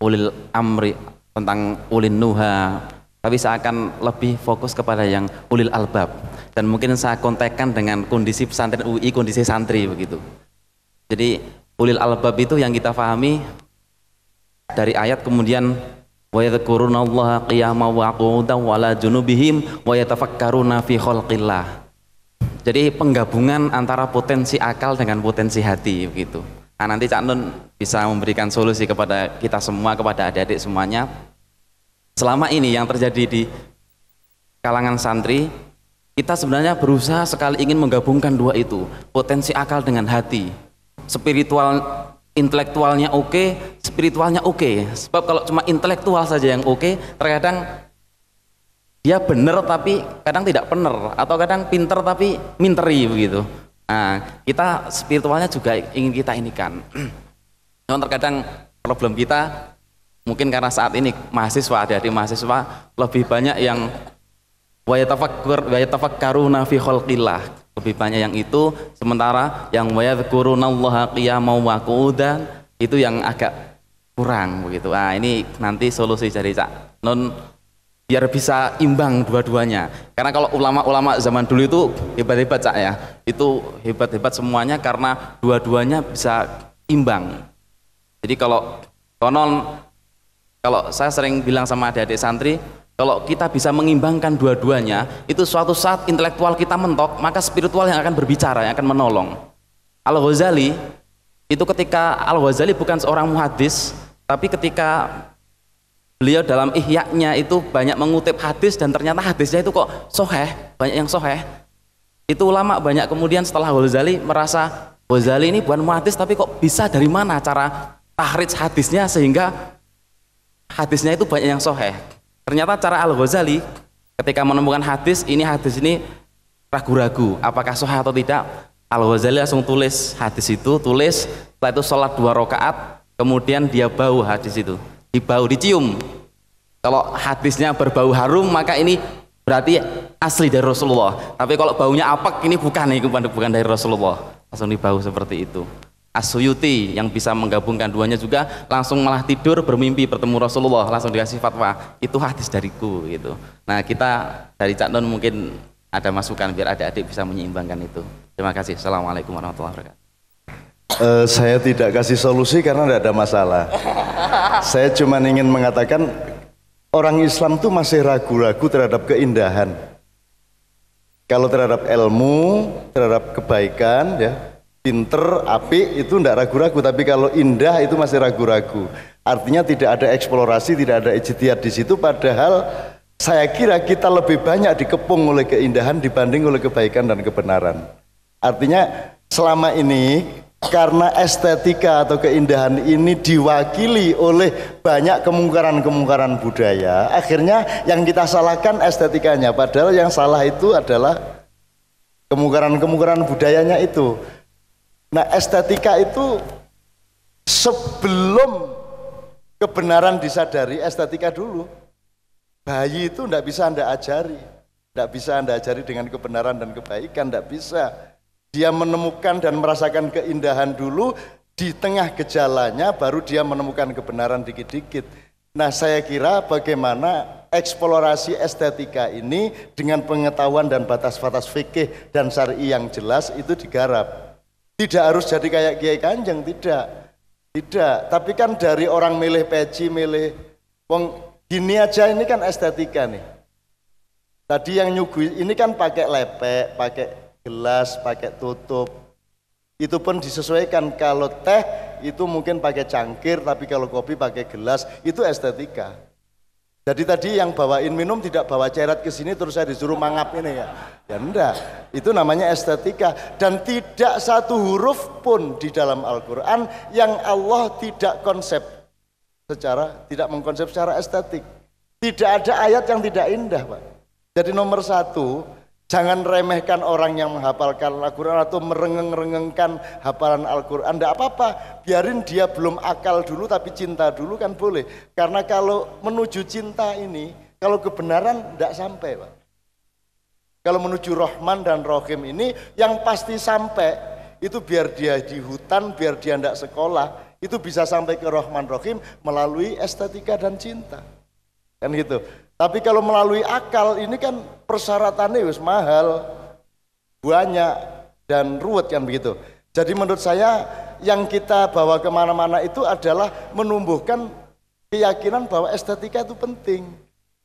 ulil amri tentang ulin nuha, tapi saya akan lebih fokus kepada yang ulil albab, dan mungkin saya kontekkan dengan kondisi pesantren UI, kondisi santri begitu. Jadi ulil albab itu yang kita pahami dari ayat, kemudian wa yadhkurunallaha qiyaman wa qu'udan wa ala junubihim wa yatafakkaruna fi khalqillah. Jadi penggabungan antara potensi akal dengan potensi hati begitu. Nah, nanti Cak Nun bisa memberikan solusi kepada kita semua, kepada adik-adik semuanya. Selama ini yang terjadi di kalangan santri, kita sebenarnya berusaha sekali ingin menggabungkan dua itu, potensi akal dengan hati. Spiritual, intelektualnya oke, spiritualnya oke. Sebab kalau cuma intelektual saja yang oke, terkadang dia benar tapi kadang tidak benar, atau kadang pinter tapi minteri begitu. Nah, kita spiritualnya juga ingin kita inikan. Namun terkadang problem kita mungkin karena saat ini mahasiswa, adik-adik mahasiswa lebih banyak yang wa yatafakkaruna fi khalqillah, lebih banyak yang itu, sementara yang wa yadhkurunallaha qiyaman wa qu'udan itu yang agak kurang begitu. Nah, ini nanti solusi dari Cak Nun biar bisa imbang dua-duanya. Karena kalau ulama-ulama zaman dulu itu hebat-hebat Cak ya, itu hebat-hebat semuanya karena dua-duanya bisa imbang. Jadi kalau saya sering bilang sama adik-adik santri, kalau kita bisa mengimbangkan dua-duanya, itu suatu saat intelektual kita mentok, maka spiritual yang akan berbicara, yang akan menolong. Al-Ghazali itu ketika Al-Ghazali bukan seorang muhadis, tapi ketika beliau dalam Ihya-nya itu banyak mengutip hadis dan ternyata hadisnya itu kok soheh, banyak yang soheh. Itu ulama banyak kemudian setelah Ghazali merasa Ghazali ini bukan muhadis tapi kok bisa dari mana cara tahrij hadisnya sehingga hadisnya itu banyak yang soheh. Ternyata cara Al-Ghazali ketika menemukan hadis ini ragu-ragu apakah soheh atau tidak. Al-Ghazali langsung tulis hadis itu, setelah itu sholat 2 rakaat, kemudian dia bau hadis itu. Dibau, dicium. Kalau hadisnya berbau harum maka ini berarti asli dari Rasulullah. Tapi kalau baunya apek ini bukan dari Rasulullah. Langsung dibau seperti itu. As-Suyuti yang bisa menggabungkan duanya juga langsung malah tidur bermimpi bertemu Rasulullah, langsung dikasih fatwa itu hadis dariku gitu. Nah, kita dari Cak Nun mungkin ada masukan biar adik-adik bisa menyeimbangkan itu. Terima kasih. Assalamualaikum warahmatullahi wabarakatuh. Saya tidak kasih solusi karena tidak ada masalah. Saya cuma ingin mengatakan orang Islam itu masih ragu-ragu terhadap keindahan. Kalau terhadap ilmu, terhadap kebaikan, ya, pinter, apik itu tidak ragu-ragu, tapi kalau indah itu masih ragu-ragu. Artinya tidak ada eksplorasi, tidak ada ijtihad di situ, padahal saya kira kita lebih banyak dikepung oleh keindahan dibanding oleh kebaikan dan kebenaran. Artinya selama ini karena estetika atau keindahan ini diwakili oleh banyak kemungkaran-kemungkaran budaya, akhirnya yang kita salahkan estetikanya, padahal yang salah itu adalah kemungkaran-kemungkaran budayanya itu. Nah, estetika itu sebelum kebenaran disadari, estetika dulu. Bayi itu tidak bisa Anda ajari, tidak bisa Anda ajari dengan kebenaran dan kebaikan, tidak bisa. Dia menemukan dan merasakan keindahan dulu, di tengah gejalanya baru dia menemukan kebenaran dikit-dikit. Nah, saya kira bagaimana eksplorasi estetika ini dengan pengetahuan dan batas-batas fikih dan syar'i yang jelas itu digarap. Tidak harus jadi kayak Kiai Kanjeng, tidak. Tapi kan dari orang milih peci, milih wong gini aja, ini kan estetika nih. Tadi yang nyugui ini kan pakai lepek, pakai gelas, pakai tutup. Itu pun disesuaikan. Kalau teh itu mungkin pakai cangkir, tapi kalau kopi pakai gelas, itu estetika. Jadi tadi yang bawain minum tidak bawa ceret ke sini terus saya disuruh mangap ini ya. Ya enggak, itu namanya estetika. Dan tidak satu huruf pun di dalam Al-Quran yang Allah tidak mengkonsep secara estetik. Tidak ada ayat yang tidak indah, Pak. Jadi nomor satu, jangan remehkan orang yang menghafalkan Al-Quran atau merengeng-rengengkan hafalan Al-Quran. Tidak apa-apa, biarin dia belum akal dulu tapi cinta dulu kan boleh. Karena kalau menuju cinta ini, kalau kebenaran tidak sampai, Pak. Kalau menuju Rahman dan Rahim ini, yang pasti sampai, itu biar dia di hutan, biar dia tidak sekolah, itu bisa sampai ke Rahman Rahim melalui estetika dan cinta. Kan gitu. Tapi kalau melalui akal ini kan persyaratannya wis mahal, banyak dan ruwet kan begitu. Jadi menurut saya yang kita bawa kemana-mana itu adalah menumbuhkan keyakinan bahwa estetika itu penting.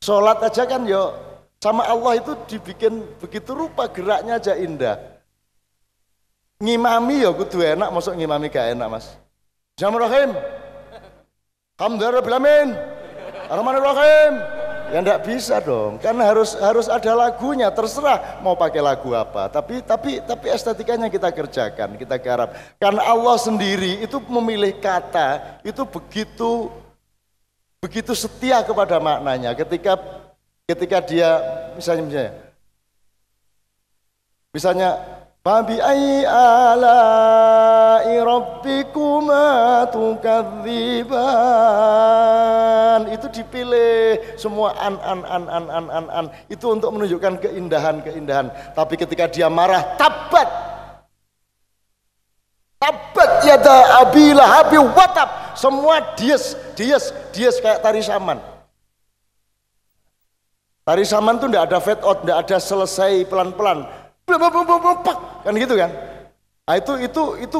Sholat aja kan yo sama Allah itu dibikin begitu rupa, geraknya aja indah. Ngimami yo kudu enak, masuk ngimami gak enak, Mas. Bismillahirrahmanirrahim. Alhamdulillahirabbil alamin. Ar-Rahmanir-Rahim. Ya enggak bisa dong, karena harus ada lagunya, terserah mau pakai lagu apa, tapi estetikanya kita kerjakan, kita garap. Karena Allah sendiri itu memilih kata itu begitu setia kepada maknanya. Ketika dia misalnya Fabi ayyi ala'i rabbikuma tukadziban, itu dipilih semua an itu untuk menunjukkan keindahan. Tapi ketika dia marah, tabat yada abi lahabi watab, semua dies kayak tari saman. Tari saman itu tidak ada fade out, tidak ada selesai pelan-pelan, kan gitu kan. Nah, itu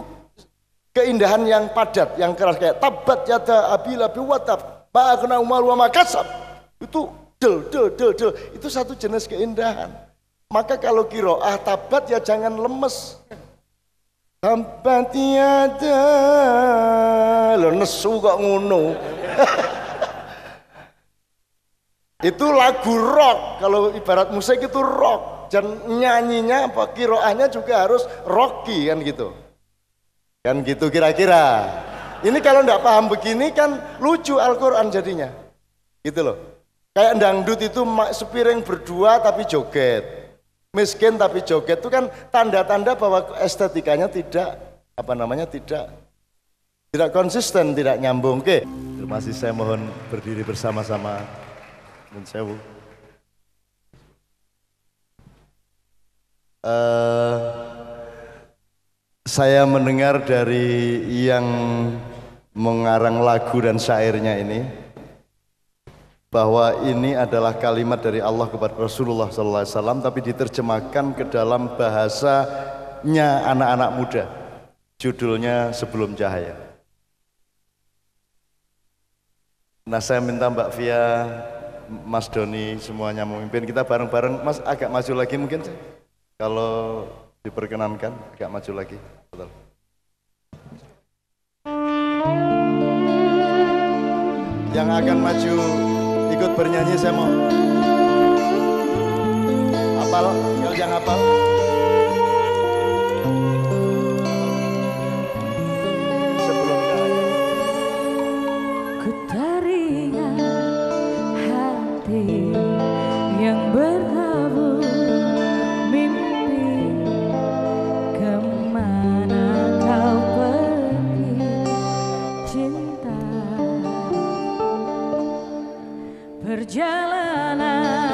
keindahan yang padat, yang keras, kayak tabat yada abi lahabi watab ma'akna umal wa makasab, itu del, itu satu jenis keindahan. Maka kalau kiroah tabat ya jangan lemes. Tabat yada, lo nesu kok ngono. Itu lagu rock, kalau ibarat musik itu rock, dan nyanyinya apa kiroahnya juga harus rocky kan gitu. Kan gitu kira-kira. Ini kalau enggak paham begini kan lucu Al-Quran jadinya. Gitu loh. Kayak dangdut itu sepiring berdua tapi joget. Miskin tapi joget, itu kan tanda-tanda bahwa estetikanya tidak konsisten, tidak nyambung. Oke. Terima kasih, saya mohon berdiri bersama-sama. Dan sewu. Saya mendengar dari yang mengarang lagu dan syairnya ini bahwa ini adalah kalimat dari Allah kepada Rasulullah SAW, tapi diterjemahkan ke dalam bahasanya anak-anak muda. Judulnya Sebelum Cahaya. Nah, saya minta Mbak Via, Mas Doni, semuanya memimpin kita bareng-bareng. Mas agak maju lagi mungkin, kalau diperkenankan agak maju lagi. Betul. Yang akan maju ikut bernyanyi saya mau. Hafal, kalau yang hafal. Ku teringat hati yang bertabur mimpi, kemana kau pergi cinta, perjalanan